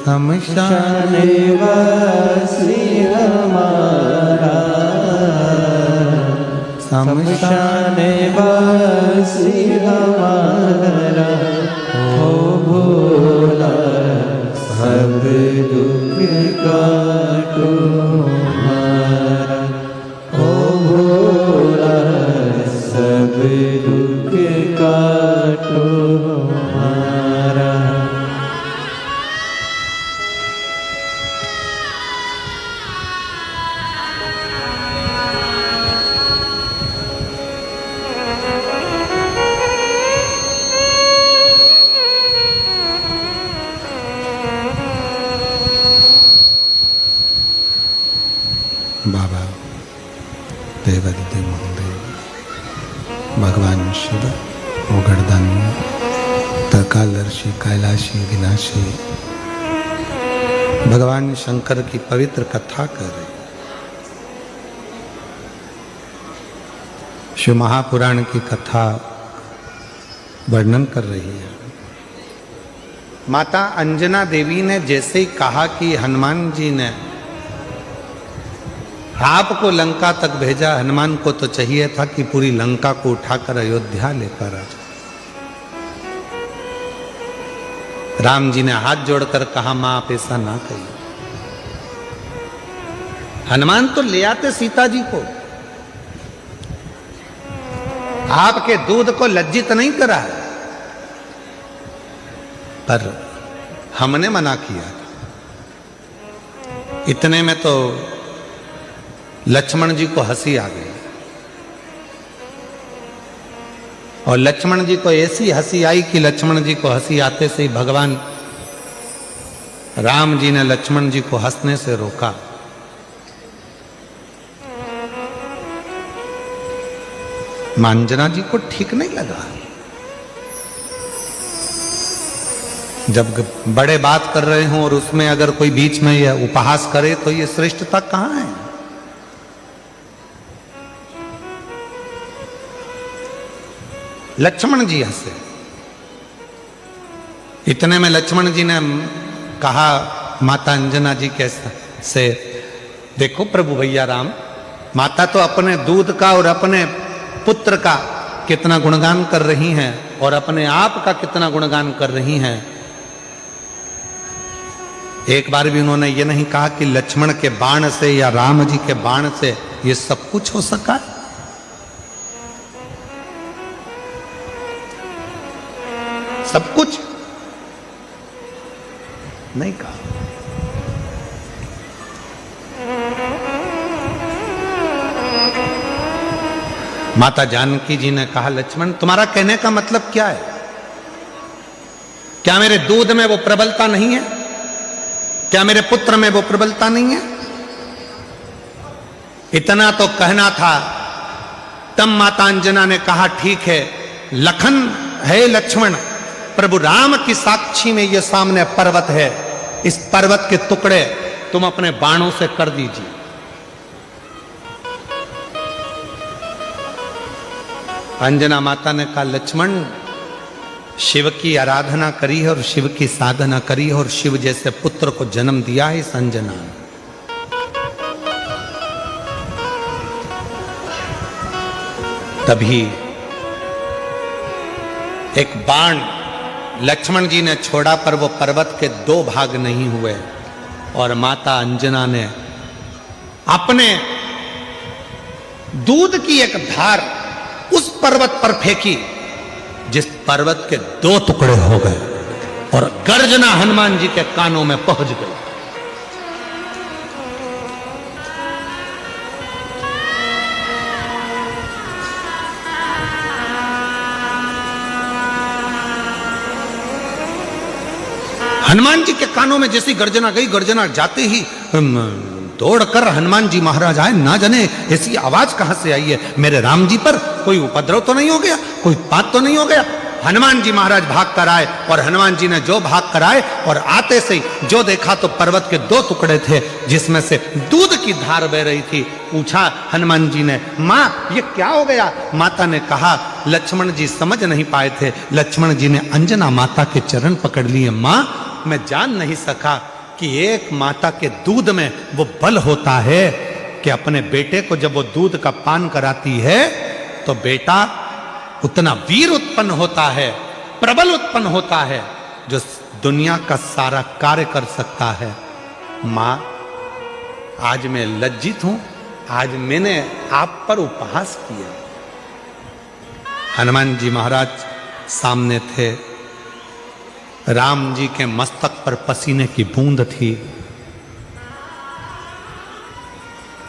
शमशान वासी हमारा शमशान वासी हमारा हो भोला सब दुख काटो हमारा हो भोला सब दुख काटो हमारा बाबा देवादिदेव महादेव भगवान शिव ओगड़दानी त्रिकालदर्शी कैलाशी विनाशी भगवान शंकर की पवित्र कथा कर रहे शिव महापुराण की कथा वर्णन कर रही है। माता अंजना देवी ने जैसे ही कहा कि हनुमान जी ने आपको लंका तक भेजा, हनुमान को तो चाहिए था कि पूरी लंका को उठाकर अयोध्या लेकर आ जाए। राम जी ने हाथ जोड़कर कहा मां आप ऐसा ना कहिए। हनुमान तो ले आते सीता जी को, आपके दूध को लज्जित नहीं करा है, पर हमने मना किया। इतने में तो लक्ष्मण जी को हंसी आ गई और लक्ष्मण जी को ऐसी हंसी आई कि लक्ष्मण जी को हंसी आते से ही भगवान राम जी ने लक्ष्मण जी को हंसने से रोका। अंजना जी को ठीक नहीं लगा। जब बड़े बात कर रहे हों और उसमें अगर कोई बीच में यह उपहास करे तो ये श्रेष्ठता कहां है। लक्ष्मण जी हंसे। इतने में लक्ष्मण जी ने कहा माता अंजना जी से, देखो प्रभु भैया राम, माता तो अपने दूध का और अपने पुत्र का कितना गुणगान कर रही हैं और अपने आप का कितना गुणगान कर रही हैं। एक बार भी उन्होंने ये नहीं कहा कि लक्ष्मण के बाण से या राम जी के बाण से ये सब कुछ हो सका। सब कुछ नहीं कहा। माता जानकी जी ने कहा लक्ष्मण तुम्हारा कहने का मतलब क्या है? क्या मेरे दूध में वो प्रबलता नहीं है? क्या मेरे पुत्र में वो प्रबलता नहीं है? इतना तो कहना था। तब माता अंजना ने कहा, ठीक है लखन है लक्ष्मण, प्रभु राम की साक्षी में ये सामने पर्वत है, इस पर्वत के टुकड़े तुम अपने बाणों से कर दीजिए। अंजना माता ने कहा, लक्ष्मण शिव की आराधना करी है और शिव की साधना करी है और शिव जैसे पुत्र को जन्म दिया है इस अंजना ने। तभी एक बाण लक्ष्मण जी ने छोड़ा, पर वो पर्वत के 2 भाग नहीं हुए और माता अंजना ने अपने दूध की एक धार उस पर्वत पर फेंकी, जिस पर्वत के 2 टुकड़े हो गए और गर्जना हनुमान जी के कानों में पहुंच गई। हनुमान जी के कानों में जैसी गर्जना गई, गर्जना जाते ही दौड़कर हनुमान जी महाराज आए। ना जाने ऐसी आवाज कहां से आई है, मेरे राम जी पर कोई उपद्रव तो नहीं हो गया, कोई पाप तो नहीं हो गया? हनुमान जी महाराज भाग कर आए और हनुमान जी ने जो भाग कर आए और आते से ही जो देखा तो पर्वत के 2 टुकड़े थे जिसमें से दूध की धार बह रही थी। पूछा हनुमान जी ने, मां ये क्या हो गया? माता ने कहा, लक्ष्मण जी समझ नहीं पाए थे। लक्ष्मण जी ने अंजना माता के चरण पकड़ लिए। मां मैं जान नहीं सका कि एक माता के दूध में वो बल होता है कि अपने बेटे को जब वो दूध का पान कराती है तो बेटा उतना वीर उत्पन्न होता है, प्रबल उत्पन्न होता है, जो दुनिया का सारा कार्य कर सकता है। मां आज मैं लज्जित हूं, आज मैंने आप पर उपहास किया। हनुमान जी महाराज सामने थे, राम जी के मस्तक पर पसीने की बूंद थी,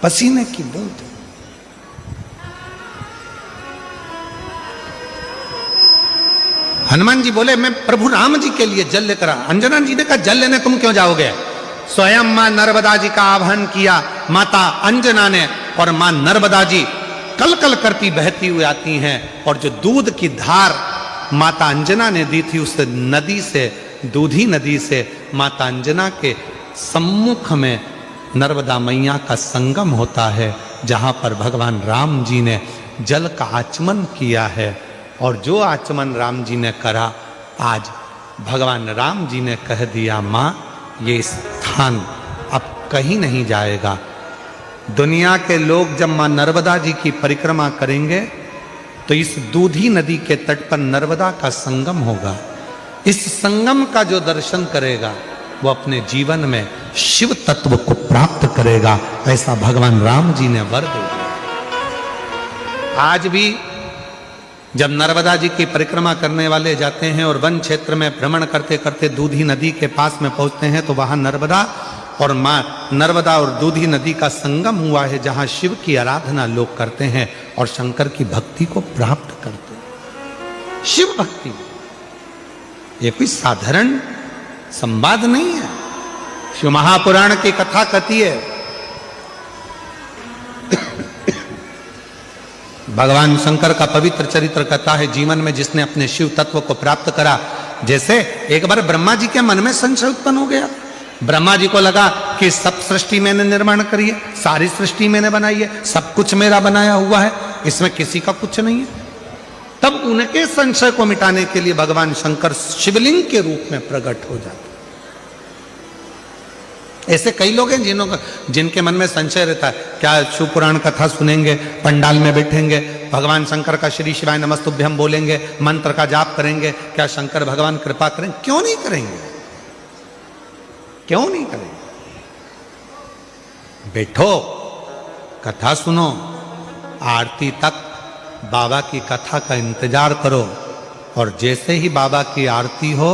पसीने की बूंद। हनुमान जी बोले, मैं प्रभु राम जी के लिए जल लेकर आ। अंजना जी ने कहा, जल लेने तुम क्यों जाओगे? स्वयं मां नर्मदा जी का आह्वान किया माता अंजना ने, और मां नर्मदा जी कल कल करती बहती हुई आती हैं, और जो दूध की धार माता अंजना ने दी थी उस नदी से, दूधी नदी से माता अंजना के सम्मुख में नर्मदा मैया का संगम होता है, जहां पर भगवान राम जी ने जल का आचमन किया है। और जो आचमन राम जी ने करा, आज भगवान राम जी ने कह दिया, मां ये स्थान अब कहीं नहीं जाएगा। दुनिया के लोग जब मां नर्मदा जी की परिक्रमा करेंगे तो इस दूधी नदी के तट पर नर्मदा का संगम होगा। इस संगम का जो दर्शन करेगा वो अपने जीवन में शिव तत्व को प्राप्त करेगा, ऐसा भगवान राम जी ने वर दे दिया। आज भी जब नर्मदा जी की परिक्रमा करने वाले जाते हैं और वन क्षेत्र में भ्रमण करते करते दूधी नदी के पास में पहुंचते हैं तो वहां नर्मदा और मां नर्मदा और दूधी नदी का संगम हुआ है, जहां शिव की आराधना लोग करते हैं और शंकर की भक्ति को प्राप्त करते हैं। शिव भक्ति ये कोई साधारण संवाद नहीं है। शिव महापुराण की कथा कहती है, भगवान शंकर का पवित्र चरित्र कहता है, जीवन में जिसने अपने शिव तत्व को प्राप्त करा, जैसे एक बार ब्रह्मा जी के मन में संशय उत्पन्न हो गया। ब्रह्मा जी को लगा कि सब सृष्टि मैंने निर्माण करी है, सारी सृष्टि मैंने बनाई है, सब कुछ मेरा बनाया हुआ है, इसमें किसी का कुछ नहीं है। तब उनके संशय को मिटाने के लिए भगवान शंकर शिवलिंग के रूप में प्रकट हो जाते। ऐसे कई लोग हैं जिनके मन में संशय रहता है, क्या शिव पुराण कथा सुनेंगे, पंडाल में बैठेंगे, भगवान शंकर का श्री शिवाय नमस्तुभ्यम बोलेंगे, मंत्र का जाप करेंगे, क्या शंकर भगवान कृपा करेंगे? क्यों नहीं करेंगे? क्यों नहीं करेंगे? बैठो, कथा सुनो, आरती तक बाबा की कथा का इंतजार करो, और जैसे ही बाबा की आरती हो,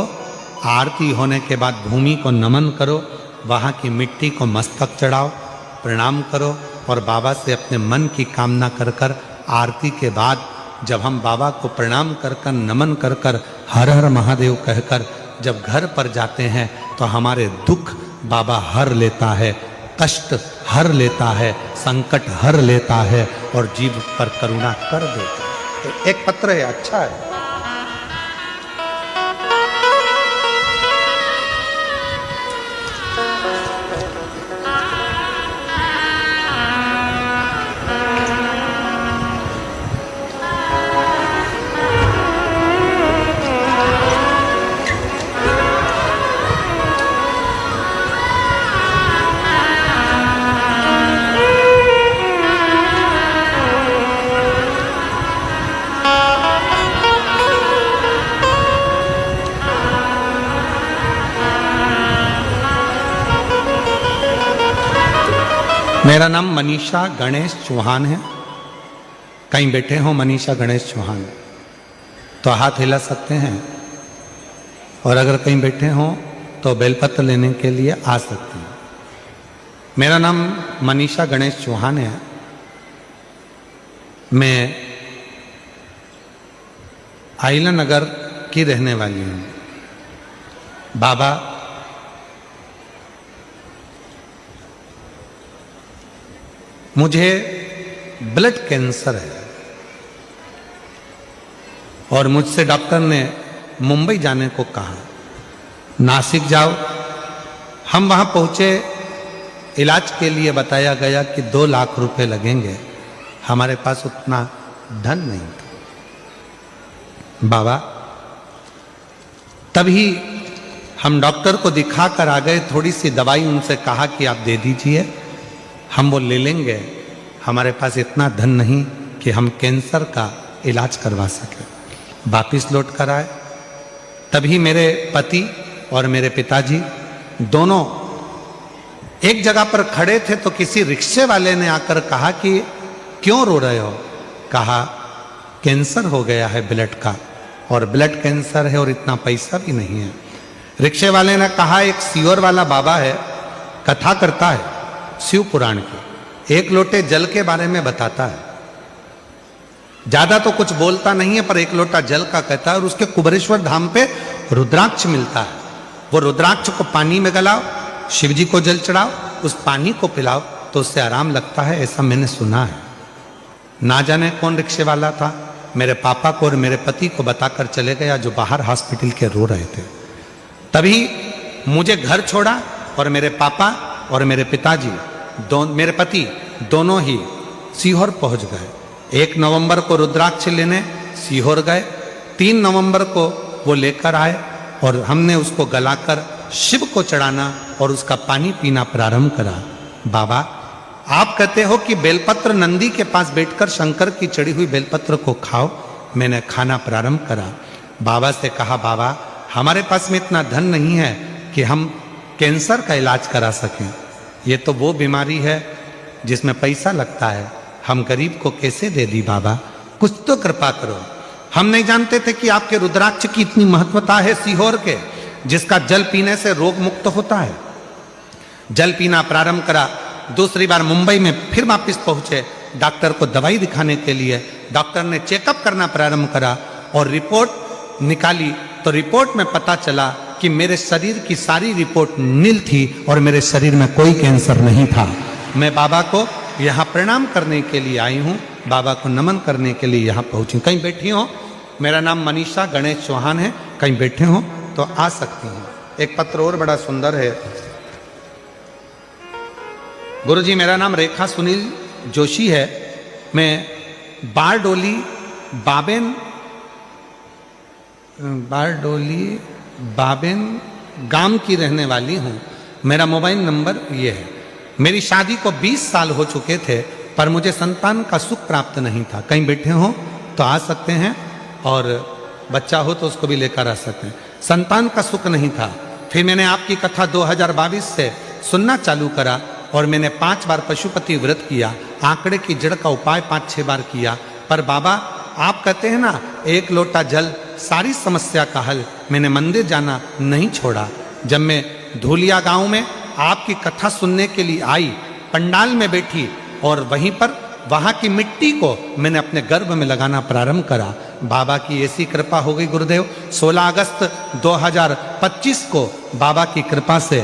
आरती होने के बाद भूमि को नमन करो, वहाँ की मिट्टी को मस्तक चढ़ाओ, प्रणाम करो, और बाबा से अपने मन की कामना कर कर आरती के बाद जब हम बाबा को प्रणाम कर कर नमन कर कर हर हर महादेव कहकर जब घर पर जाते हैं तो हमारे दुख बाबा हर लेता है, कष्ट हर लेता है, संकट हर लेता है और जीव पर करुणा कर देता है। तो एक पत्र है, अच्छा है। मेरा नाम मनीषा गणेश चौहान है। कहीं बैठे हो मनीषा गणेश चौहान तो हाथ हिला सकते हैं, और अगर कहीं बैठे हो तो बेलपत्र लेने के लिए आ सकते हैं। मेरा नाम मनीषा गणेश चौहान है। मैं आइला नगर की रहने वाली हूँ। बाबा मुझे ब्लड कैंसर है और मुझसे डॉक्टर ने मुंबई जाने को कहा, नासिक जाओ। हम वहां पहुंचे, इलाज के लिए बताया गया कि 2 लाख रुपए लगेंगे। हमारे पास उतना धन नहीं था। बाबा तभी हम डॉक्टर को दिखा कर आ गए। थोड़ी सी दवाई उनसे कहा कि आप दे दीजिए, हम वो ले लेंगे। हमारे पास इतना धन नहीं कि हम कैंसर का इलाज करवा सके। वापिस लौट कर आए। तभी मेरे पति और मेरे पिताजी दोनों एक जगह पर खड़े थे तो किसी रिक्शे वाले ने आकर कहा कि क्यों रो रहे हो? कहा कैंसर हो गया है ब्लड का, और ब्लड कैंसर है और इतना पैसा भी नहीं है। रिक्शे वाले ने कहा एक सीवर वाला बाबा है, कथा करता है शिव पुराण की, 1 लोटे जल के बारे में बताता है। ज्यादा तो कुछ बोलता नहीं है पर 1 लोटा जल का कहता है, और उसके कुबरेश्वर धाम पे रुद्राक्ष मिलता है। वो रुद्राक्ष को पानी में गलाओ, शिव जी को जल चढ़ाओ, उस पानी को पिलाओ तो उससे आराम लगता है, ऐसा मैंने सुना है। ना जाने कौन रिक्शे वाला था, मेरे पापा को और मेरे पति को बताकर चले गया जो बाहर हॉस्पिटल के रो रहे थे। तभी मुझे घर छोड़ा और मेरे पापा और मेरे पिताजी मेरे पति दोनों ही सीहोर पहुंच गए। 1 नवंबर को रुद्राक्ष लेने सीहोर गए। 3 नवंबर को वो लेकर आए और हमने उसको गलाकर शिव को चढ़ाना और उसका पानी पीना प्रारंभ करा। बाबा आप कहते हो कि बेलपत्र नंदी के पास बैठकर शंकर की चढ़ी हुई बेलपत्र को खाओ। मैंने खाना प्रारंभ करा। बाबा से कहा बाबा हमारे पास में इतना धन नहीं है कि हम कैंसर का इलाज करा सकें। ये तो वो बीमारी है जिसमें पैसा लगता है, हम गरीब को कैसे दे दी बाबा, कुछ तो कृपा करो। हम नहीं जानते थे कि आपके रुद्राक्ष की इतनी महत्वता है सीहोर के, जिसका जल पीने से रोग मुक्त होता है। जल पीना प्रारंभ करा। दूसरी बार मुंबई में फिर वापिस पहुंचे डॉक्टर को दवाई दिखाने के लिए। डॉक्टर ने चेकअप करना प्रारंभ करा और रिपोर्ट निकाली तो रिपोर्ट में पता चला कि मेरे शरीर की सारी रिपोर्ट नील थी और मेरे शरीर में कोई कैंसर नहीं था। मैं बाबा को यहाँ प्रणाम करने के लिए आई हूँ, बाबा को नमन करने के लिए यहाँ पहुँची। कहीं बैठी हो? मेरा नाम मनीषा गणेश चौहान है। कहीं बैठे हो तो आ सकती हैं। एक पत्र और बड़ा सुंदर है। गुरुजी मेरा नाम रेखा सुनील जोशी है। मैं बारडोली बाबेन गांव की रहने वाली हूँ। मेरा मोबाइल नंबर ये है। मेरी शादी को 20 साल हो चुके थे पर मुझे संतान का सुख प्राप्त नहीं था। कहीं बैठे हो तो आ सकते हैं, और बच्चा हो तो उसको भी लेकर आ सकते हैं। संतान का सुख नहीं था। फिर मैंने आपकी कथा 2022 से सुनना चालू करा और मैंने 5 बार पशुपति व्रत किया। आंकड़े की जड़ का उपाय 5-6 बार किया। पर बाबा आप कहते हैं ना 1 लोटा जल सारी समस्या का हल। मैंने मंदिर जाना नहीं छोड़ा। जब मैं धूलिया गांव में आपकी कथा सुनने के लिए आई, पंडाल में बैठी और वहीं पर वहां की मिट्टी को मैंने अपने गर्भ में लगाना प्रारंभ करा। बाबा की ऐसी कृपा हो गई गुरुदेव। 16 अगस्त 2025 को बाबा की कृपा से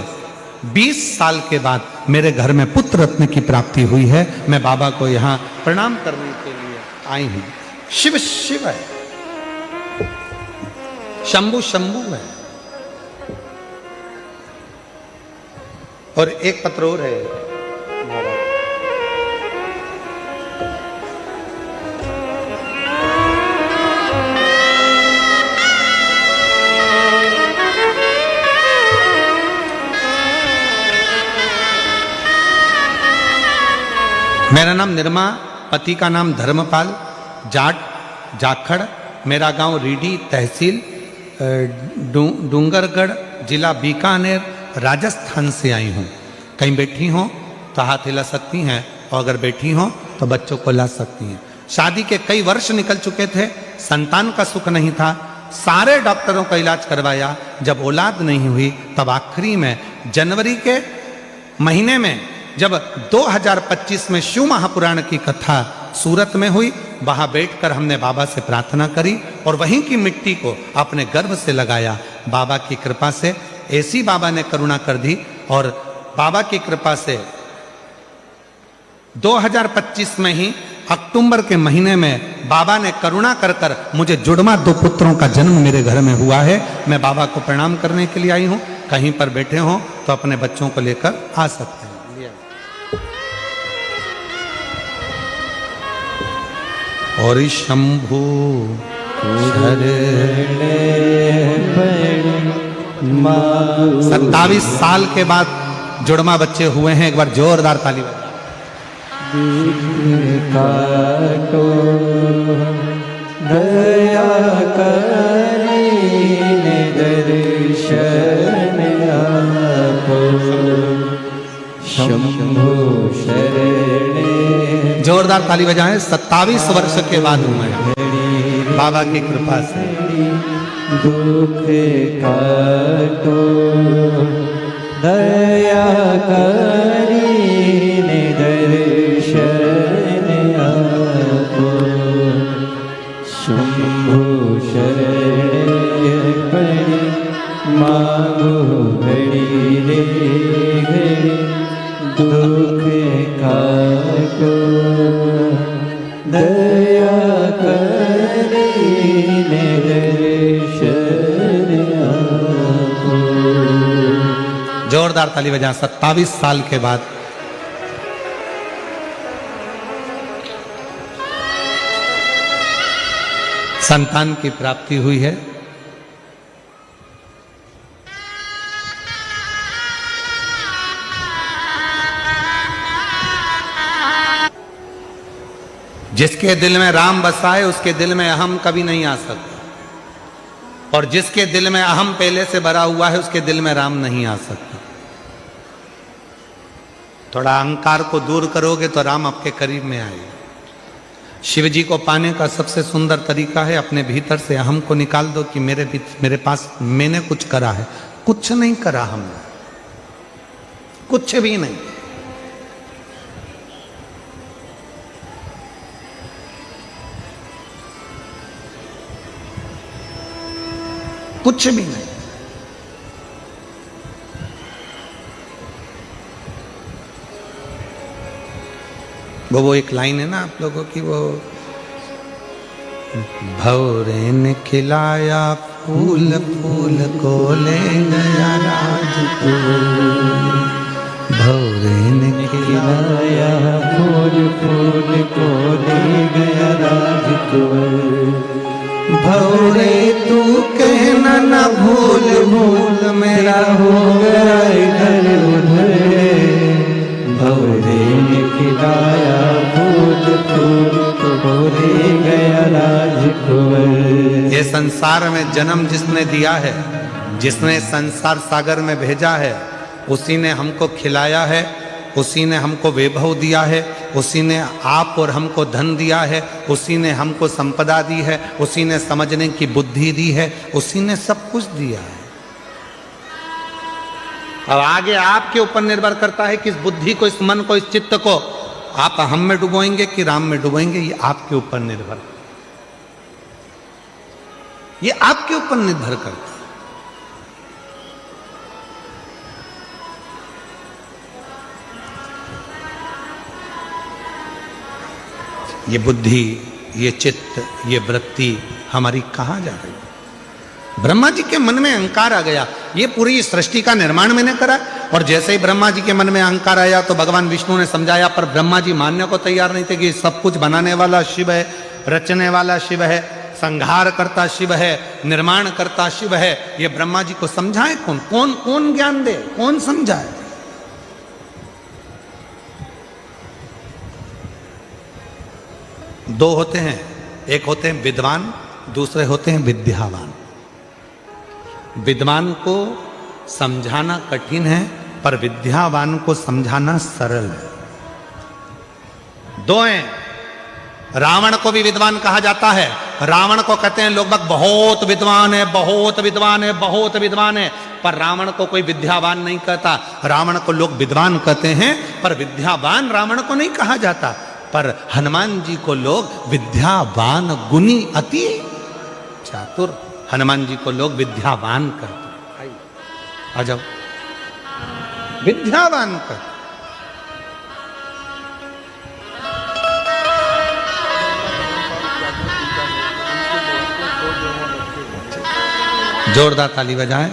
20 साल के बाद मेरे घर में पुत्र रत्न की प्राप्ति हुई है। मैं बाबा को यहाँ प्रणाम करने के लिए आई हूं। शिव शिव है, शंभु शंभु है। और एक पत्र और है बाबा। मेरा नाम निर्मा, पति का नाम धर्मपाल, जाट जाखड़, मेरा गांव रीडी, तहसील डूंगरगढ़, जिला बीकानेर, राजस्थान से आई हूँ। कहीं बैठी हो तो हाथ हिला सकती हैं, और अगर बैठी हो तो बच्चों को ला सकती हैं। शादी के कई वर्ष निकल चुके थे, संतान का सुख नहीं था, सारे डॉक्टरों का इलाज करवाया। जब औलाद नहीं हुई तब आखिरी में जनवरी के महीने में जब 2025 में शिव महापुराण की कथा सूरत में हुई, वहां बैठकर हमने बाबा से प्रार्थना करी और वहीं की मिट्टी को अपने गर्भ से लगाया। बाबा की कृपा से ऐसी बाबा ने करुणा कर दी, और बाबा की कृपा से 2025 में ही अक्टूबर के महीने में बाबा ने करुणा कर कर मुझे जुड़वा 2 पुत्रों का जन्म मेरे घर में हुआ है। मैं बाबा को प्रणाम करने के लिए आई हूं। कहीं पर बैठे हो तो अपने बच्चों को लेकर आ सकते हैं। और शंभु 27 साल के बाद जुड़वा बच्चे हुए हैं। एक बार जोरदार ताली बजाओ। दया करीने दर्शन आपो, शंभु शरणे। जोरदार ताली बजाएं। 27 वर्ष के बाद हुए हैं बाबा की कृपा से। दुख काटो दया करीने दर्शन आपो, शंभु शरणे पड़ी मांगो घड़ी रे घड़ी। दुख काटो दया करीने दर्शन आपो। जोरदार ताली बजाएं। 27 साल के बाद संतान की प्राप्ति हुई है। जिसके दिल में राम बसा है उसके दिल में अहम कभी नहीं आ सकता, और जिसके दिल में अहम पहले से भरा हुआ है उसके दिल में राम नहीं आ सकता। थोड़ा अहंकार को दूर करोगे तो राम आपके करीब में आएगा। शिव जी को पाने का सबसे सुंदर तरीका है अपने भीतर से अहम को निकाल दो कि मेरे पास मैंने कुछ करा है। कुछ नहीं करा हमने, कुछ भी नहीं। कुछ भी नहीं। वो एक लाइन है ना आप लोगों की, वो भौरे ने खिलाया फूल, फूल को ले गया राजकुमार। भौरे ने खिलाया फूल, फूल को ले गया राजकुमार। भौरे तू कहना न भूल, भूल मेरा हो गया इधर उधर। भौरे ने खिलाया फूल, फूल को ले गया राजकुमार। ये संसार में जन्म जिसने दिया है, जिसने संसार सागर में भेजा है, उसी ने हमको खिलाया है, उसी ने हमको वैभव दिया है, उसी ने आप और हमको धन दिया है, उसी ने हमको संपदा दी है, उसी ने समझने की बुद्धि दी है, उसी ने सब कुछ दिया है। अब आगे आपके ऊपर निर्भर करता है कि इस बुद्धि को, इस मन को, इस चित्त को आप हम में डुबोएंगे कि राम में डुबोएंगे। ये आपके ऊपर निर्भर, ये आपके ऊपर निर्भर करता है। ये बुद्धि, ये चित्त, ये वृत्ति हमारी कहाँ जा रही है? ब्रह्मा जी के मन में अहंकार आ गया, ये पूरी सृष्टि का निर्माण मैंने करा। और जैसे ही ब्रह्मा जी के मन में अहंकार आया तो भगवान विष्णु ने समझाया, पर ब्रह्मा जी मानने को तैयार नहीं थे कि सब कुछ बनाने वाला शिव है, रचने वाला शिव है, संहार करता शिव है, निर्माण करता शिव है। ये ब्रह्मा जी को समझाए कौन? कौन कौन ज्ञान दे, कौन समझाए? दो होते हैं, एक होते हैं विद्वान, दूसरे होते हैं विद्यावान। विद्वान को समझाना कठिन है, पर विद्यावान को समझाना सरल है। दो हैं। रावण को भी विद्वान कहा जाता है। रावण को कहते हैं लोग बहुत विद्वान है, बहुत विद्वान है, बहुत विद्वान है, पर रावण को कोई विद्यावान नहीं कहता। रावण को लोग विद्वान कहते हैं, पर विद्यावान रावण को नहीं कहा जाता। पर हनुमान जी को लोग विद्यावान, गुणी, अति चातुर, हनुमान जी को लोग विद्यावान कहते हैं। आ जाओ, विद्यावान कहते। जोरदार ताली बजाएं।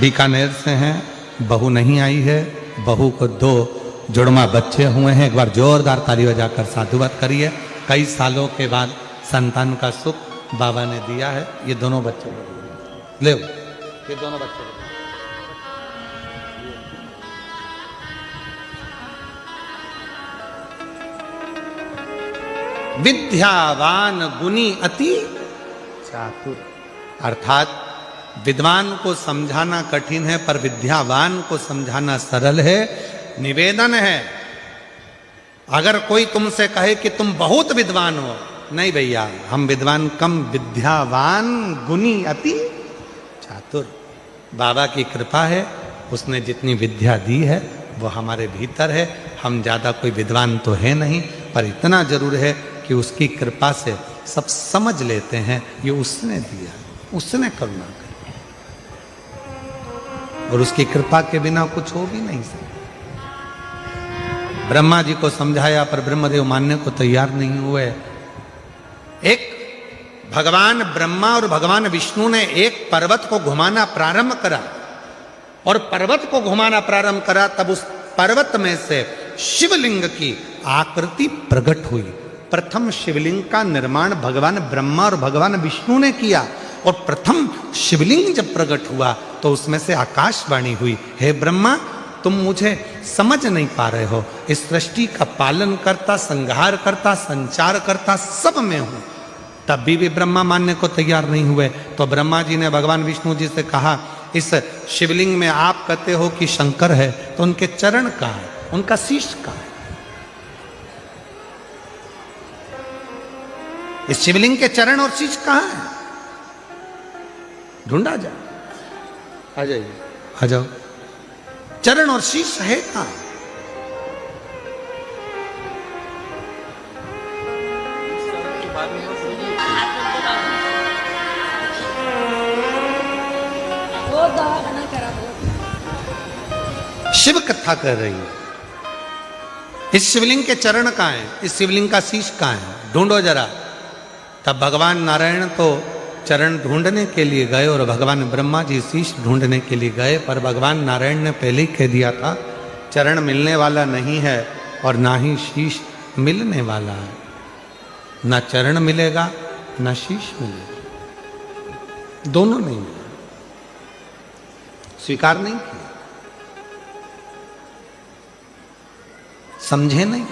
बीकानेर से हैं, बहू नहीं आई है, बहू को 2 जुड़वा बच्चे हुए हैं। एक बार जोरदार ताली बजाकर साधुवाद करिए। कई सालों के बाद संतान का सुख बाबा ने दिया है। ये दोनों बच्चे ले, ये दोनों बच्चे विद्यावान, गुणी, अति चातुर। अर्थात विद्वान को समझाना कठिन है, पर विद्यावान को समझाना सरल है। निवेदन है, अगर कोई तुमसे कहे कि तुम बहुत विद्वान हो, नहीं भैया, हम विद्वान कम, विद्यावान, गुणी, अति चातुर। बाबा की कृपा है, उसने जितनी विद्या दी है वो हमारे भीतर है। हम ज़्यादा कोई विद्वान तो है नहीं, पर इतना जरूर है कि उसकी कृपा से सब समझ लेते हैं, ये उसने दिया, उसने करुणा की, और उसकी कृपा के बिना कुछ हो भी नहीं सकता। ब्रह्मा जी को समझाया, पर ब्रह्मदेव मानने को तैयार नहीं हुए। एक भगवान ब्रह्मा और भगवान विष्णु ने एक पर्वत को घुमाना प्रारंभ करा, और पर्वत को घुमाना प्रारंभ करा, तब उस पर्वत में से शिवलिंग की आकृति प्रकट हुई। प्रथम शिवलिंग का निर्माण भगवान ब्रह्मा और भगवान विष्णु ने किया, और प्रथम शिवलिंग जब प्रकट हुआ तो उसमें से आकाशवाणी हुई, हे ब्रह्मा, तुम मुझे समझ नहीं पा रहे हो, इस सृष्टि का पालन करता, संहार करता, संचार करता सब मैं हूं। तब भी ब्रह्मा मानने को तैयार नहीं हुए। तो ब्रह्मा जी ने भगवान विष्णु जी से कहा, इस शिवलिंग में आप कहते हो कि शंकर है, तो उनके चरण कहाँ है, उनका शीश कहाँ है? इस शिवलिंग के चरण और शीश कहाँ है? ढूंढा जाए, आ जाइए, आ जाओ। चरण और शीश है कहाँ? शिव कथा कर रही है। इस शिवलिंग के चरण कहाँ हैं? इस शिवलिंग का शीश कहाँ है? ढूंढो जरा। तब भगवान नारायण तो चरण ढूंढने के लिए गए, और भगवान ब्रह्मा जी शीश ढूंढने के लिए गए, पर भगवान नारायण ने पहले ही कह दिया था, चरण मिलने वाला नहीं है और ना ही शीश मिलने वाला है। ना चरण मिलेगा, ना शीश मिलेगा, दोनों नहीं मिले, स्वीकार नहीं किया, समझे नहीं।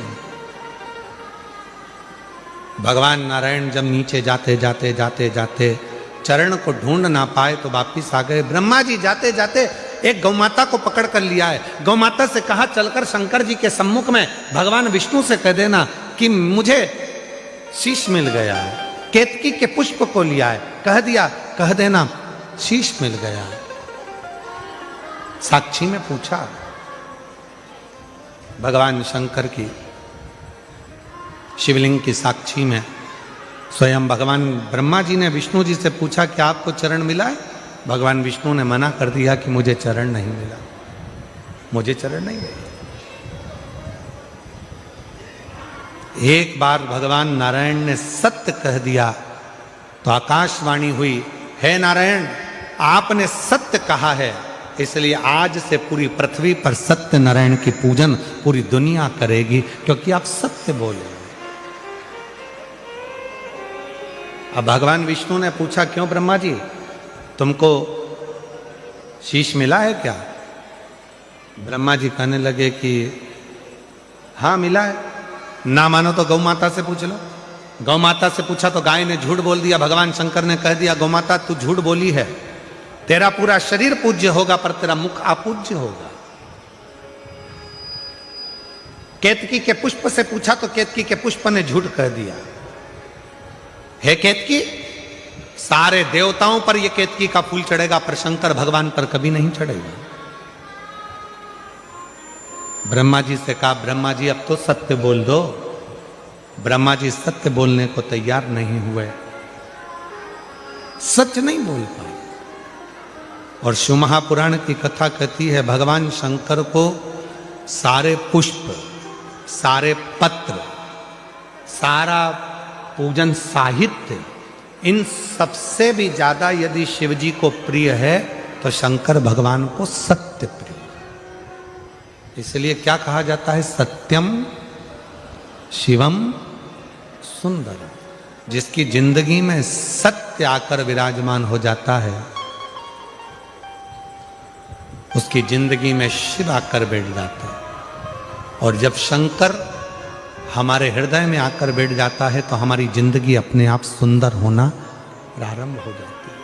भगवान नारायण जब नीचे जाते जाते जाते जाते चरण को ढूंढ ना पाए तो वापिस आ गए। ब्रह्मा जी जाते जाते एक गौमाता को पकड़ कर लिया है। गौमाता से कहा, चलकर शंकर जी के सम्मुख में भगवान विष्णु से कह देना कि मुझे शीश मिल गया है, केतकी के पुष्प को लिया है, कह दिया, कह देना शीश मिल गया है। साक्षी में पूछा भगवान शंकर की, शिवलिंग की साक्षी में स्वयं भगवान ब्रह्मा जी ने विष्णु जी से पूछा कि आपको चरण मिला है? भगवान विष्णु ने मना कर दिया कि मुझे चरण नहीं मिला, मुझे चरण नहीं मिला। एक बार भगवान नारायण ने सत्य कह दिया तो आकाशवाणी हुई, हे नारायण आपने सत्य कहा है, इसलिए आज से पूरी पृथ्वी पर सत्य नारायण की पूजन पूरी दुनिया करेगी, क्योंकि आप सत्य बोले। अब भगवान विष्णु ने पूछा, क्यों ब्रह्मा जी, तुमको शीश मिला है क्या? ब्रह्मा जी कहने लगे कि हाँ मिला है। ना मानो तो गौ माता से पूछ लो। गौ माता से पूछा तो गाय ने झूठ बोल दिया। भगवान शंकर ने कह दिया, गौ माता तू झूठ बोली है, तेरा पूरा शरीर पूज्य होगा पर तेरा मुख अपूज्य होगा। केतकी के पुष्प से पूछा तो केतकी के पुष्प ने झूठ कह दिया। हे केतकी, सारे देवताओं पर यह केतकी का फूल चढ़ेगा पर शंकर भगवान पर कभी नहीं चढ़ेगा। ब्रह्मा जी से कहा, ब्रह्मा जी अब तो सत्य बोल दो। ब्रह्मा जी सत्य बोलने को तैयार नहीं हुए, सच नहीं बोल पाए। और शिव महापुराण की कथा कहती है, भगवान शंकर को सारे पुष्प, सारे पत्र, सारा पूजन साहित्य, इन सबसे भी ज्यादा यदि शिव जी को प्रिय है तो शंकर भगवान को सत्य प्रिय। इसलिए क्या कहा जाता है, सत्यम शिवम सुंदरम। जिसकी जिंदगी में सत्य आकर विराजमान हो जाता है, उसकी जिंदगी में शिव आकर बैठ जाता है। और जब शंकर हमारे हृदय में आकर बैठ जाता है तो हमारी जिंदगी अपने आप सुंदर होना प्रारंभ हो जाती है,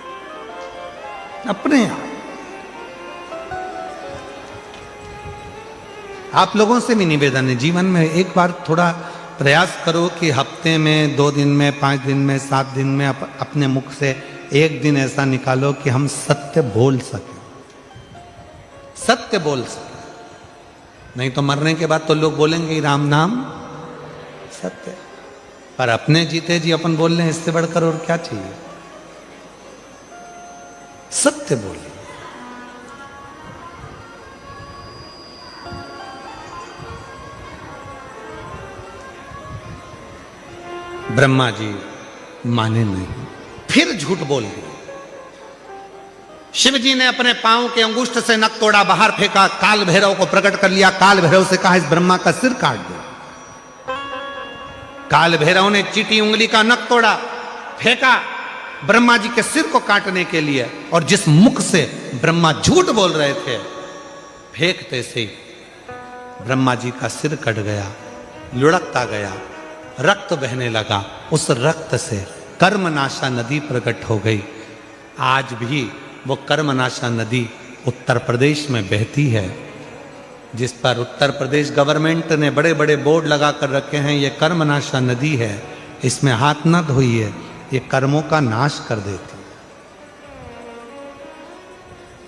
अपने आप। आप लोगों से भी निवेदन है, जीवन में एक बार थोड़ा प्रयास करो कि हफ्ते में, 2 दिन में, 5 दिन में, 7 दिन में अपने मुख से एक दिन ऐसा निकालो कि हम सत्य बोल सकें, सत्य बोल सकें। नहीं तो मरने के बाद तो लोग बोलेंगे राम नाम सत्य, पर अपने जीते जी अपन बोल रहे हैं, इससे बढ़कर और क्या चाहिए। सत्य बोले। ब्रह्मा जी माने नहीं, फिर झूठ बोल दिए। शिव जी ने अपने पांव के अंगुष्ठ से नख तोड़ा, बाहर फेंका, काल भैरव को प्रकट कर लिया। काल भैरव से कहा, इस ब्रह्मा का सिर काट दो। काल भैरव ने चीटी उंगली का नख तोड़ा, फेंका ब्रह्मा जी के सिर को काटने के लिए। और जिस मुख से ब्रह्मा झूठ बोल रहे थे, फेंकते से ही ब्रह्मा जी का सिर कट गया, लुढ़कता गया, रक्त बहने लगा। उस रक्त से कर्मनाशा नदी प्रकट हो गई। आज भी वो कर्मनाशा नदी उत्तर प्रदेश में बहती है, जिस पर उत्तर प्रदेश गवर्नमेंट ने बड़े बड़े बोर्ड लगा कर रखे हैं, ये कर्मनाशा नदी है, इसमें हाथ न धोइए, ये कर्मों का नाश कर देती।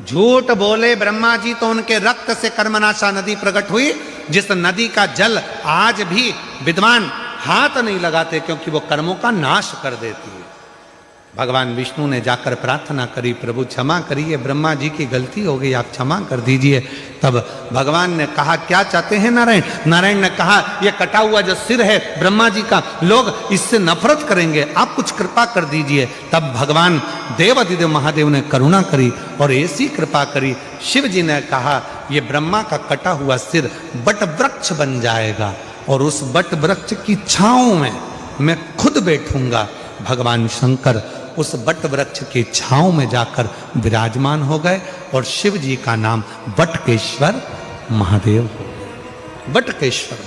झूठ बोले ब्रह्मा जी तो उनके रक्त से कर्मनाशा नदी प्रकट हुई, जिस नदी का जल आज भी विद्वान हाथ नहीं लगाते, क्योंकि वो कर्मों का नाश कर देती है। भगवान विष्णु ने जाकर प्रार्थना करी, प्रभु क्षमा करिए, ब्रह्मा जी की गलती हो गई, आप क्षमा कर दीजिए। तब भगवान ने कहा, क्या चाहते हैं नारायण? नारायण ने कहा, ये कटा हुआ जो सिर है ब्रह्मा जी का, लोग इससे नफरत करेंगे, आप कुछ कृपा कर दीजिए। तब भगवान देवाधिदेव महादेव ने करुणा करी और ऐसी कृपा करी, शिव जी ने कहा, ये ब्रह्मा का कटा हुआ सिर बट वृक्ष बन जाएगा और उस बट वृक्ष की छांव में मैं खुद बैठूंगा। भगवान शंकर उस बट वृक्ष की छांव में जाकर विराजमान हो गए और शिव जी का नाम बटकेश्वर महादेव हो गए। बटकेश्वर